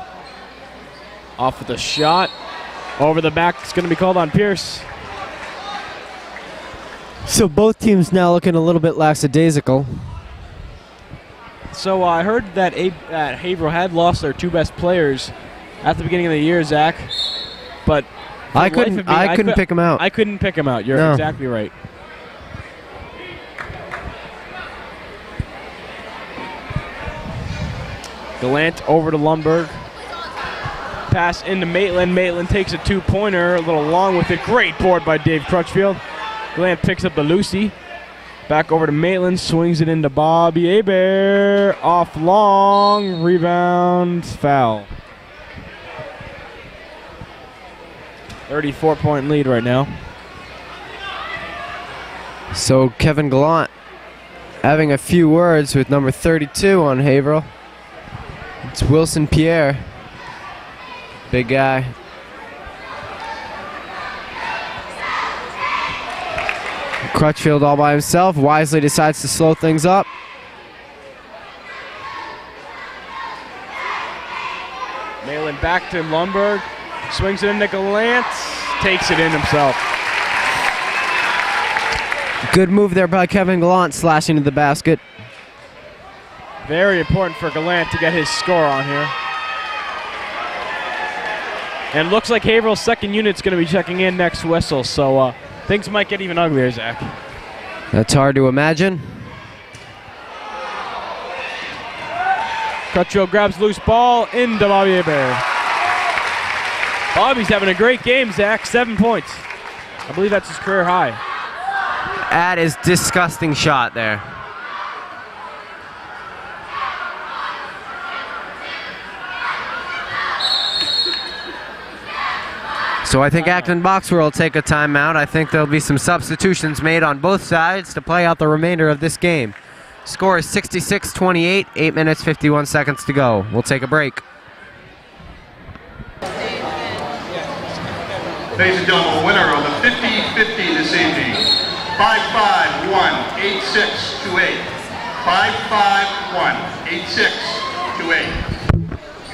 Speaker 1: Off with the shot. Over the back. It's going to be called on Pierce.
Speaker 2: So both teams now looking a little bit lackadaisical.
Speaker 1: So I heard that Haverhill had lost their two best players at the beginning of the year, Zach. But
Speaker 2: I couldn't pick them out.
Speaker 1: I couldn't pick them out. You're exactly right. Gallant over to Lundberg. Pass into Maitland. Maitland takes a two-pointer, a little long with it. Great board by Dave Crutchfield. Gallant picks up the Lucy. Back over to Maitland, swings it into Bobby Hebert. Off long, rebound, foul. 34-point lead right now.
Speaker 2: So Kevin Gallant having a few words with number 32 on Haverhill. It's Wilson Pierre. Big guy. Crutchfield all by himself. Wisely decides to slow things up.
Speaker 1: Maitland back to Lundberg. Swings it into Gallant. Takes it in himself.
Speaker 2: Good move there by Kevin Gallant, slashing to the basket.
Speaker 1: Very important for Gallant to get his score on here. And looks like Haverhill's second unit's going to be checking in next whistle, so things might get even uglier, Zach.
Speaker 2: That's hard to imagine.
Speaker 1: Crutchfield grabs loose ball into Bobby Hebert. Bobby's having a great game, Zach. 7 points. I believe that's his career high.
Speaker 2: That is disgusting shot there. So I think Acton Boxborough will take a timeout. I think there'll be some substitutions made on both sides to play out the remainder of this game. Score is 66-28, 8 minutes, 51 seconds to go. We'll take a break.
Speaker 3: Ladies and gentlemen, winner of the 50-50 this evening, 551-8628. 551-8628. You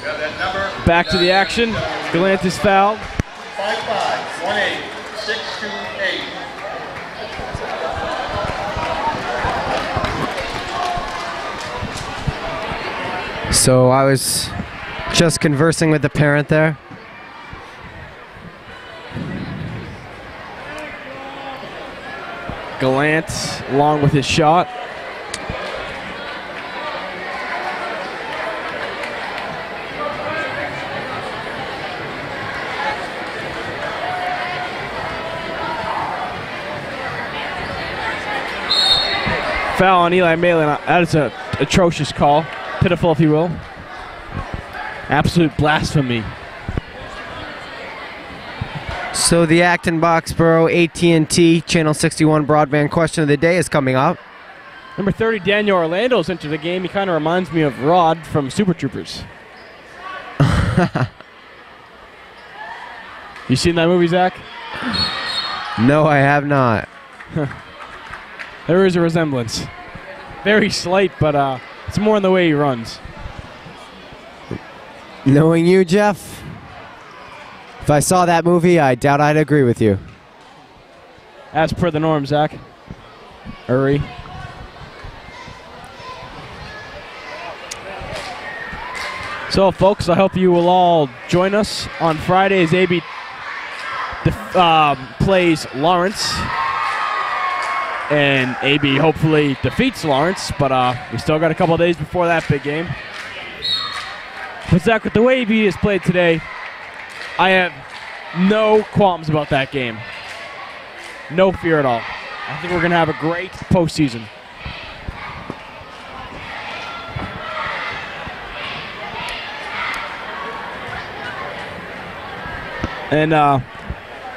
Speaker 3: have that number.
Speaker 1: Back to the action. Gallant is fouled.
Speaker 3: 551-8628.
Speaker 2: So I was just conversing with the parent there.
Speaker 1: Gallant along with his shot. Foul on Eli Maitland. That is an atrocious call. Pitiful, if you will. Absolute blasphemy.
Speaker 2: So the Acton Boxborough AT&T Channel 61 broadband question of the day is coming up.
Speaker 1: Number 30, Daniel Orlando's entered the game. He kind of reminds me of Rod from Super Troopers. You seen that movie, Zach?
Speaker 2: No, I have not.
Speaker 1: There is a resemblance. Very slight, but it's more in the way he runs.
Speaker 2: Knowing you, Jeff, if I saw that movie, I doubt I'd agree with you.
Speaker 1: As per the norm, Zach. Hurry. So, folks, I hope you will all join us on Friday as AB plays Lawrence. And AB hopefully defeats Lawrence, but we still got a couple of days before that big game. But Zach, with the way AB has played today, I have no qualms about that game. No fear at all. I think we're going to have a great postseason. And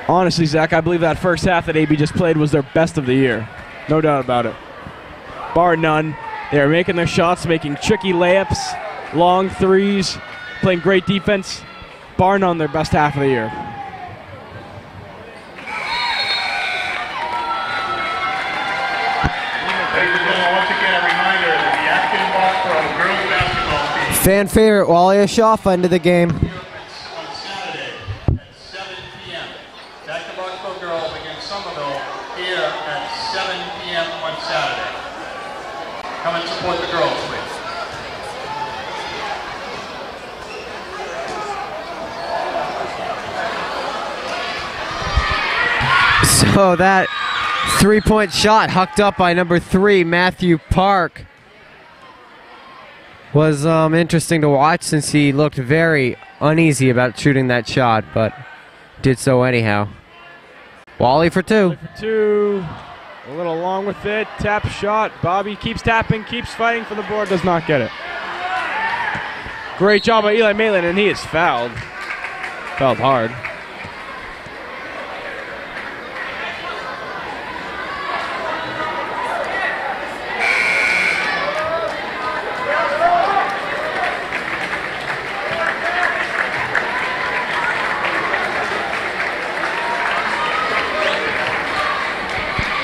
Speaker 1: honestly, Zach, I believe that first half that AB just played was their best of the year. No doubt about it. Bar none. They are making their shots, making tricky layups, long threes, playing great defense. Bar none, their best half of the year.
Speaker 2: Fan favorite Wally Ashoff into the game.
Speaker 3: On Saturday at 7 p.m. Active Boxborough girls against Somerville here at 7 p.m. on Saturday. Come and support the girls, please.
Speaker 2: So that three-point shot hucked up by number 3, Matthew Park, was interesting to watch since he looked very uneasy about shooting that shot, but did so anyhow. Wally for 2.
Speaker 1: Wally for 2. A little long with it. Tap shot. Bobby keeps tapping, keeps fighting for the board, does not get it. Great job by Eli Malin, and he is fouled. Fouled hard.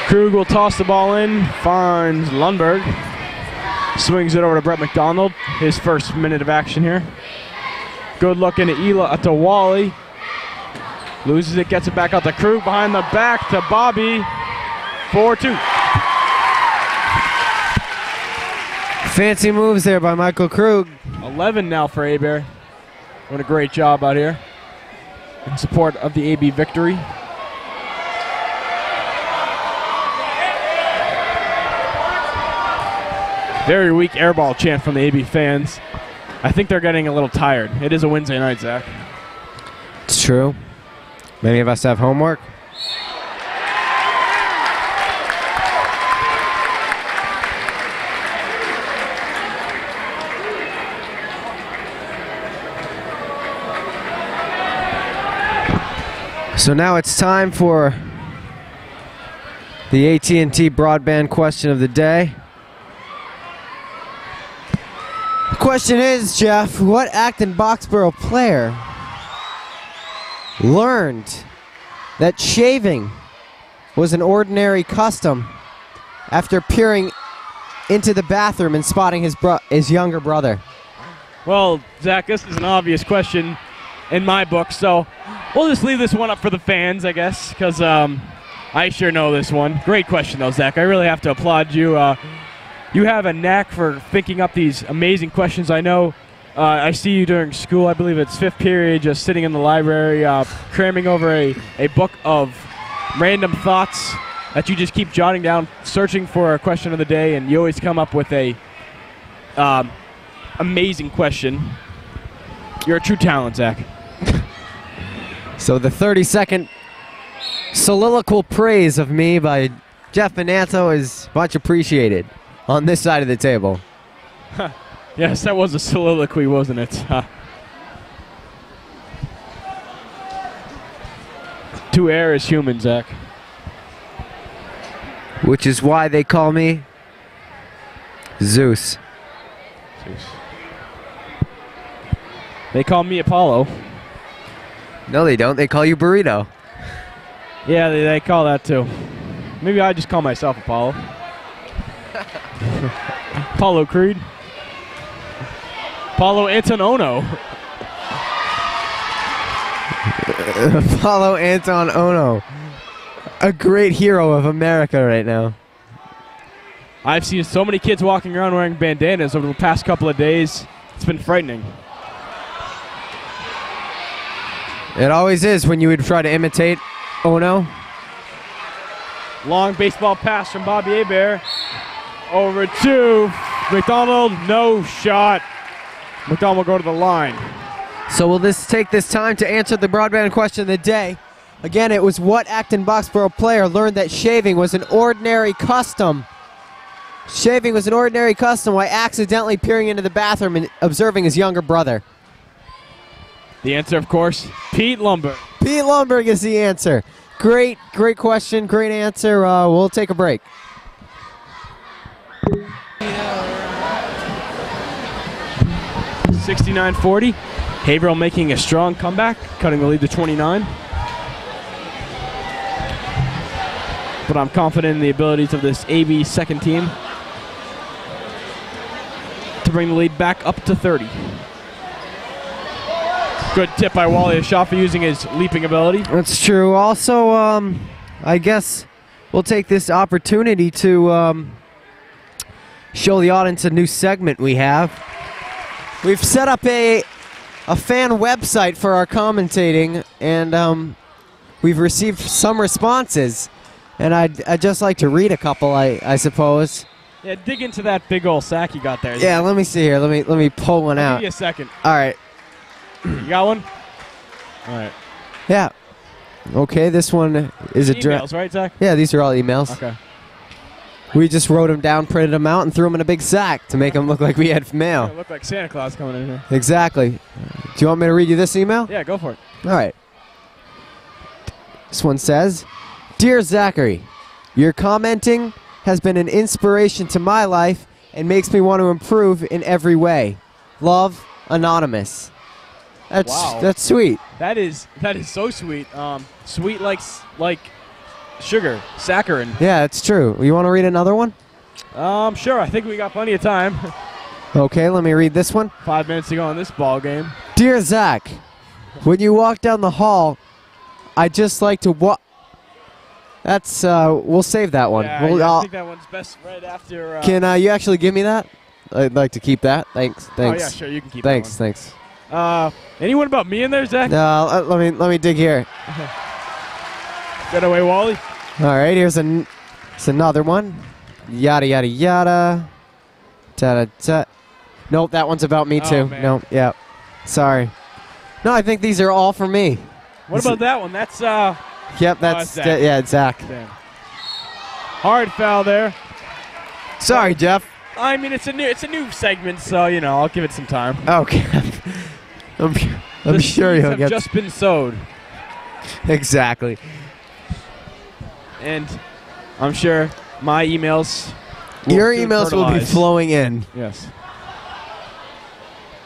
Speaker 1: Krug will toss the ball in, finds Lundberg. Swings it over to Brett McDonald, his first minute of action here. Good look into Wally. Loses it, gets it back out to Krug, behind the back to Bobby. 4-2.
Speaker 2: Fancy moves there by Michael Krug.
Speaker 1: 11 now for Hebert. Doing a great job out here in support of the AB victory. Very weak airball chant from the AB fans. I think they're getting a little tired. It is a Wednesday night, Zach.
Speaker 2: It's true. Many of us have homework. So now it's time for the AT&T broadband question of the day. The question is, Jeff, what Acton Boxborough player learned that shaving was an ordinary custom after peering into the bathroom and spotting his younger brother?
Speaker 1: Well, Zach, this is an obvious question in my book, so we'll just leave this one up for the fans, I guess, because I sure know this one. Great question, though, Zach. I really have to applaud you. You have a knack for thinking up these amazing questions. I know I see you during school. I believe it's 5th period, just sitting in the library, cramming over a book of random thoughts that you just keep jotting down, searching for a question of the day, and you always come up with a amazing question. You're a true talent, Zach.
Speaker 2: So the 30-second soliloquial praise of me by Jeff Bonanto is much appreciated on this side of the table.
Speaker 1: Yes, that was a soliloquy, wasn't it? To err is human, Zach.
Speaker 2: Which is why they call me Zeus.
Speaker 1: They call me Apollo.
Speaker 2: No, they don't. They call you Burrito.
Speaker 1: Yeah, they call that too. Maybe I just call myself Apollo. Apollo Creed. Apollo Anton-Ono.
Speaker 2: Apollo Anton-Ono. A great hero of America right now.
Speaker 1: I've seen so many kids walking around wearing bandanas over the past couple of days. It's been frightening.
Speaker 2: It always is when you would try to imitate Ono.
Speaker 1: Long baseball pass from Bobby Hebert. Over to McDonald. No shot. McDonald will go to the line.
Speaker 2: So we'll take this time to answer the broadband question of the day. Again, it was what Acton Boxborough player learned that shaving was an ordinary custom. Shaving was an ordinary custom while accidentally peering into the bathroom and observing his younger brother.
Speaker 1: The answer, of course, Pete Lundberg.
Speaker 2: Pete Lundberg is the answer. Great question, great answer. We'll take a break.
Speaker 1: Yeah. 69-40. Haverhill making a strong comeback, cutting the lead to 29. But I'm confident in the abilities of this AB second team to bring the lead back up to 30. Good tip by Wally Shaw for using his leaping ability.
Speaker 2: That's true. Also, I guess we'll take this opportunity to show the audience a new segment we have. We've set up a fan website for our commentating, and we've received some responses. And I'd just like to read a couple, I suppose.
Speaker 1: Yeah, dig into that big old sack you got there.
Speaker 2: Yeah, let me see here. Let me pull one
Speaker 1: I'll
Speaker 2: out.
Speaker 1: give you a second.
Speaker 2: All right.
Speaker 1: You got one? All right.
Speaker 2: Yeah. Okay, this one is a
Speaker 1: Emails, right, Zach?
Speaker 2: Yeah, these are all emails.
Speaker 1: Okay.
Speaker 2: We just wrote them down, printed them out, and threw them in a big sack to make them look like we had mail.
Speaker 1: It looked like Santa Claus coming in here.
Speaker 2: Exactly. Do you want me to read you this email?
Speaker 1: Yeah, go for it.
Speaker 2: All right. This one says, Dear Zachary, your commenting has been an inspiration to my life and makes me want to improve in every way. Love, Anonymous. That's sweet.
Speaker 1: That is so sweet. Sweet like sugar, saccharin.
Speaker 2: Yeah, it's true. You want to read another one?
Speaker 1: Sure. I think we got plenty of time.
Speaker 2: Okay, let me read this one.
Speaker 1: 5 minutes to go in this ball game.
Speaker 2: Dear Zach, when you walk down the hall, I just like to walk. That's we'll save that one.
Speaker 1: Yeah, I think that one's best right after.
Speaker 2: Can you actually give me that? I'd like to keep that. Thanks.
Speaker 1: Oh yeah, sure. You can keep.
Speaker 2: Thanks.
Speaker 1: That one. Anyone about me in there, Zach?
Speaker 2: Let me dig here.
Speaker 1: Get away, Wally.
Speaker 2: All right, here's another one. Yada yada yada. Ta da ta. Nope, that one's about me too.
Speaker 1: Man.
Speaker 2: Nope. Yeah. Sorry. No, I think these are all for me.
Speaker 1: What about that one? That's
Speaker 2: Yep, that's
Speaker 1: Zach.
Speaker 2: yeah, Zach.
Speaker 1: Damn. Hard foul there.
Speaker 2: Sorry, Jeff.
Speaker 1: I mean, it's a new segment, so you know I'll give it some time.
Speaker 2: Okay. I'm
Speaker 1: The
Speaker 2: sure
Speaker 1: seeds
Speaker 2: you'll
Speaker 1: have
Speaker 2: get
Speaker 1: just been sowed,
Speaker 2: exactly.
Speaker 1: and I'm sure my emails.
Speaker 2: Your
Speaker 1: soon
Speaker 2: emails will be
Speaker 1: fertilize.
Speaker 2: flowing in.
Speaker 1: Yes.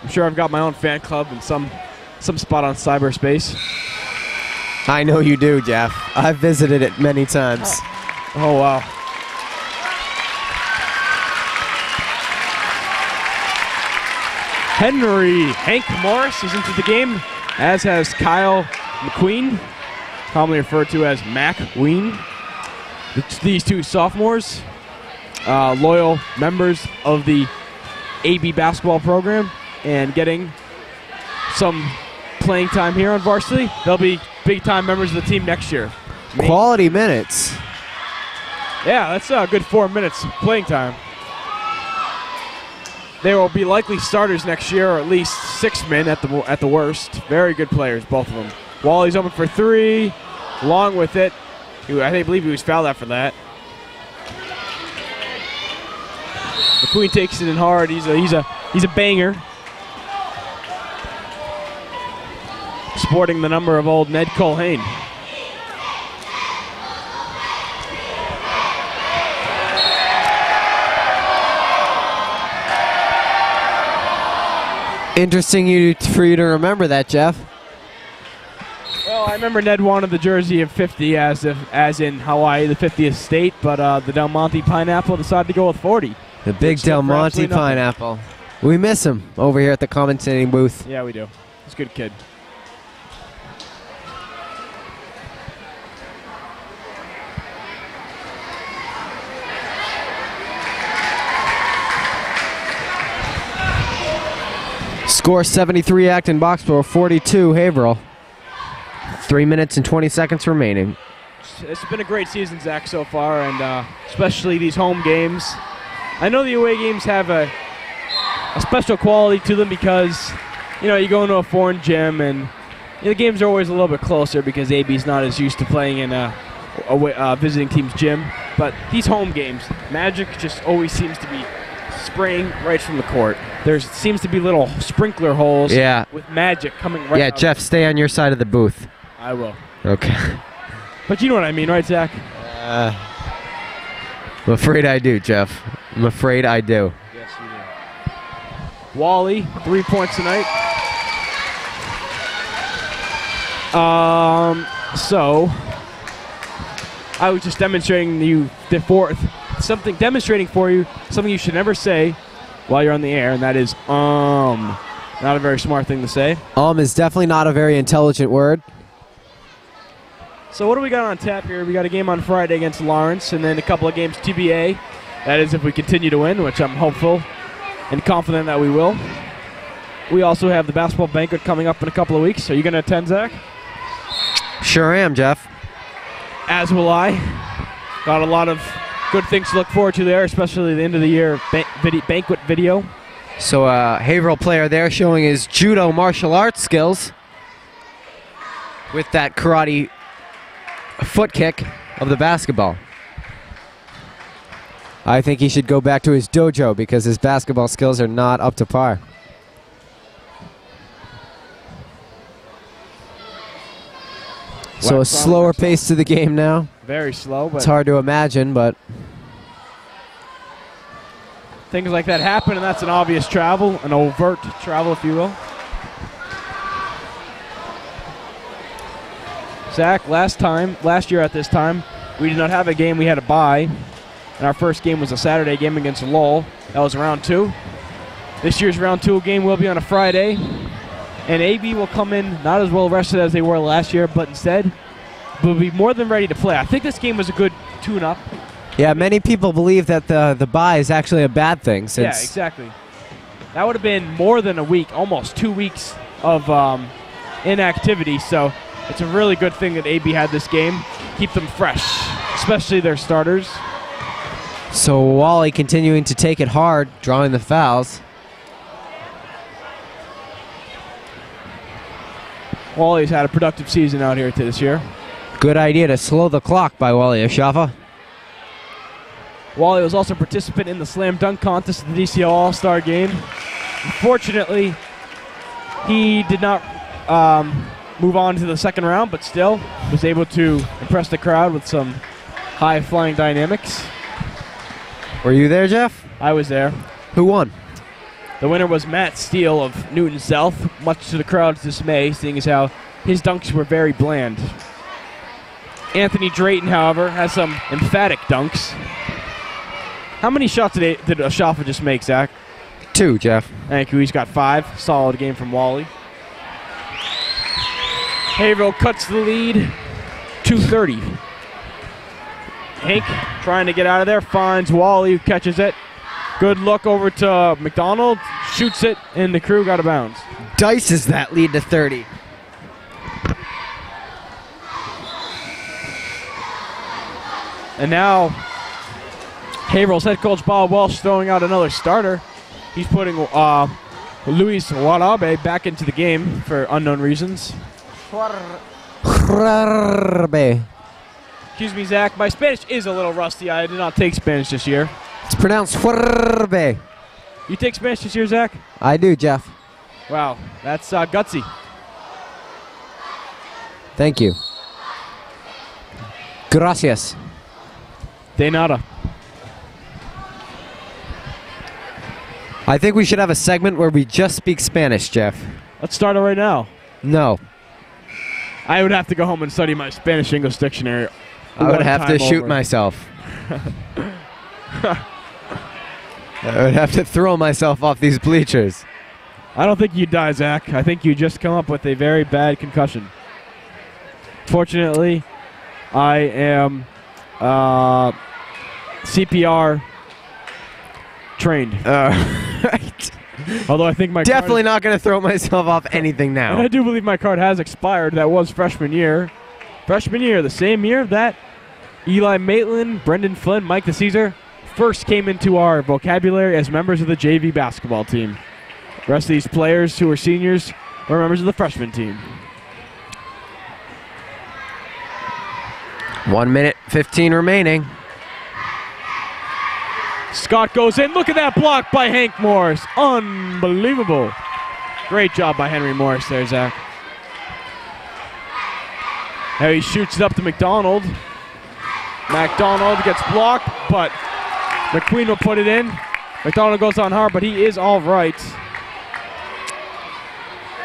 Speaker 1: I'm sure I've got my own fan club in some spot on cyberspace.
Speaker 2: I know you do, Jeff. I've visited it many times.
Speaker 1: Oh wow. Hank Morris is into the game, as has Kyle McQueen, commonly referred to as Mac Ween. These two sophomores, loyal members of the AB basketball program, and getting some playing time here on varsity. They'll be big-time members of the team next year.
Speaker 2: Quality minutes.
Speaker 1: Yeah, that's a good 4 minutes playing time. They will be likely starters next year, or at least 6 men at the worst. Very good players, both of them. Wally's open for three, along with it. I believe he was fouled after that. McQueen takes it in hard. He's a banger. Sporting the number of old Ned Colhane.
Speaker 2: Interesting for you to remember that, Jeff.
Speaker 1: Well, I remember Ned wanted the jersey of 50 as in Hawaii, the 50th state, but the Del Monte Pineapple decided to go with 40.
Speaker 2: The big Del Monte Pineapple. We miss him over here at the commentating booth.
Speaker 1: Yeah, we do. He's a good kid.
Speaker 2: Score 73 Acton Boxborough, 42 Haverhill. 3 minutes and 20 seconds remaining.
Speaker 1: It's been a great season, Zach, so far, and especially these home games. I know the away games have a special quality to them because, you know, you go into a foreign gym and the games are always a little bit closer because AB's not as used to playing in a visiting team's gym. But these home games, Magic just always seems to be spraying right from the court. There seems to be little sprinkler holes with Magic coming right out.
Speaker 2: Jeff, stay on your side of the booth.
Speaker 1: I will.
Speaker 2: Okay.
Speaker 1: But you know what I mean, right, Zach?
Speaker 2: I'm afraid I do, Jeff. I'm afraid I do.
Speaker 1: Yes, you do. Wally, 3 points tonight. So I was just demonstrating demonstrating for you something you should never say while you're on the air, and that is Not a very smart thing to say.
Speaker 2: Is definitely not a very intelligent word.
Speaker 1: So what do we got on tap here? We got a game on Friday against Lawrence, and then a couple of games TBA. That is if we continue to win, which I'm hopeful and confident that we will. We also have the basketball banquet coming up in a couple of weeks. Are you going to attend, Zach?
Speaker 2: Sure am, Jeff.
Speaker 1: As will I. Got a lot of good things to look forward to there, especially the end of the year banquet video.
Speaker 2: So Haverhill player there showing his judo martial arts skills with that karate foot kick of the basketball. I think he should go back to his dojo because his basketball skills are not up to par. So a slower pace to the game now.
Speaker 1: Very slow, but
Speaker 2: it's hard to imagine, but
Speaker 1: things like that happen, and that's an obvious travel, an overt travel, if you will. Zach, last year at this time, we did not have a game. We had a bye, and our first game was a Saturday game against Lowell. That was round 2. This year's round 2 game will be on a Friday, and AB will come in not as well rested as they were last year, but instead will be more than ready to play. I think this game was a good tune-up.
Speaker 2: Yeah, many people believe that the bye is actually a bad thing. Since
Speaker 1: yeah, exactly. That would have been more than a week, almost 2 weeks of inactivity. So it's a really good thing that AB had this game. Keep them fresh, especially their starters.
Speaker 2: So Wally continuing to take it hard, drawing the fouls.
Speaker 1: Wally's had a productive season out here this year.
Speaker 2: Good idea to slow the clock by Wally Ashafa.
Speaker 1: Wally was also a participant in the slam dunk contest at the DCL All-Star game. Unfortunately, he did not move on to the second round, but still was able to impress the crowd with some high-flying dynamics.
Speaker 2: Were you there, Jeff?
Speaker 1: I was there.
Speaker 2: Who won?
Speaker 1: The winner was Matt Steele of Newton South, much to the crowd's dismay, seeing as how his dunks were very bland. Anthony Drayton, however, has some emphatic dunks. How many shots did Ashafa just make, Zach?
Speaker 2: 2, Jeff.
Speaker 1: Thank you. He's got 5. Solid game from Wally. Haverhill cuts the lead, 2:30. Hank trying to get out of there, finds Wally, who catches it. Good look over to McDonald, shoots it, and the crew got a bounce.
Speaker 2: Dices that lead to 30.
Speaker 1: And now Haverhill's head coach Bob Welsh throwing out another starter. He's putting Luis Warabe back into the game for unknown reasons. Excuse me, Zach. My Spanish is a little rusty. I did not take Spanish this year.
Speaker 2: It's pronounced Fuerbe.
Speaker 1: You take Spanish this year, Zach?
Speaker 2: I do, Jeff.
Speaker 1: Wow, that's gutsy.
Speaker 2: Thank you. Gracias.
Speaker 1: De nada.
Speaker 2: I think we should have a segment where we just speak Spanish, Jeff.
Speaker 1: Let's start it right now.
Speaker 2: No.
Speaker 1: I would have to go home and study my Spanish-English dictionary.
Speaker 2: I would have to shoot myself. I would have to throw myself off these bleachers.
Speaker 1: I don't think you'd die, Zach. I think you just come up with a very bad concussion. Fortunately, I am CPR trained.
Speaker 2: Right.
Speaker 1: Although I think my
Speaker 2: definitely not going to throw myself off anything now.
Speaker 1: And I do believe my card has expired. That was freshman year. Freshman year, the same year that Eli Maitland, Brendan Flynn, Mike DeCesar first came into our vocabulary as members of the JV basketball team. The rest of these players who are seniors were members of the freshman team.
Speaker 2: 1 minute, 15 remaining.
Speaker 1: Scott goes in. Look at that block by Hank Morris. Unbelievable. Great job by Henry Morris there, Zach. Now he shoots it up to McDonald. McDonald gets blocked, but McQueen will put it in. McDonald goes on hard, but he is all right.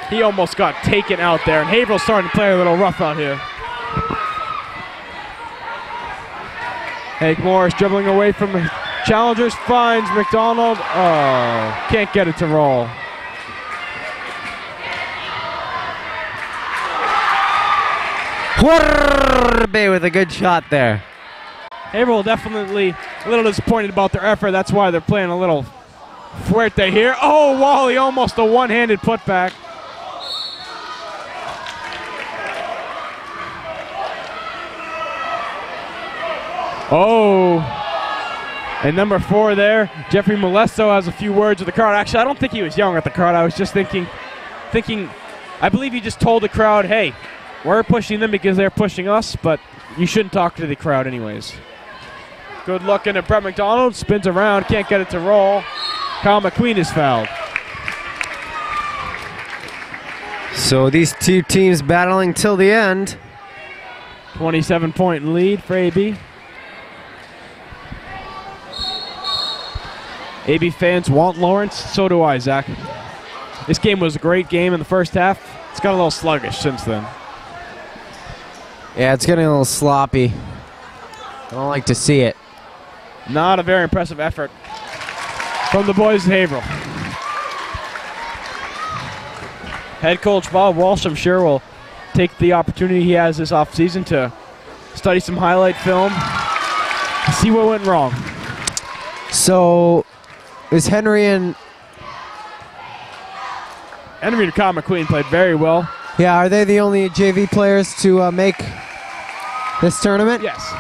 Speaker 1: He almost got taken out there, and Haverhill's starting to play a little rough out here. Hank Morris dribbling away from the challengers, finds McDonald. Oh, can't get it to roll.
Speaker 2: Quarterby with a good shot there.
Speaker 1: Haverhill definitely a little disappointed about their effort. That's why they're playing a little fuerte here. Oh, Wally, almost a one-handed putback. Oh, and number 4 there, Jeffrey Molesto has a few words with the crowd. Actually, I don't think he was yelling at the crowd. I was just thinking, I believe he just told the crowd, hey, we're pushing them because they're pushing us, but you shouldn't talk to the crowd anyways. Good looking at Brett McDonald, spins around, can't get it to roll. Kyle McQueen is fouled.
Speaker 2: So these two teams battling till the end.
Speaker 1: 27-point lead for AB. AB fans want Lawrence, so do I, Zach. This game was a great game in the first half. It's got a little sluggish since then.
Speaker 2: Yeah, it's getting a little sloppy. I don't like to see it.
Speaker 1: Not a very impressive effort from the boys at Haverhill. Head coach Bob Walsh, I'm sure, will take the opportunity he has this offseason to study some highlight film, see what went wrong.
Speaker 2: So, is Henry and
Speaker 1: Kyle McQueen played very well.
Speaker 2: yeah, are they the only JV players to make this tournament?
Speaker 1: Yes.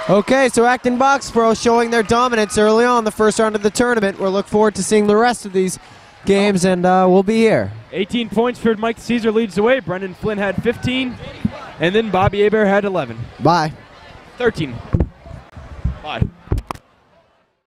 Speaker 2: Okay, so Acton Boxborough showing their dominance early on the first round of the tournament. We'll look forward to seeing the rest of these games, and we'll be here.
Speaker 1: 18 points for Mike Caesar leads the way. Brendan Flynn had 15, and then Bobby Hebert had 11.
Speaker 2: Bye.
Speaker 1: 13. Bye.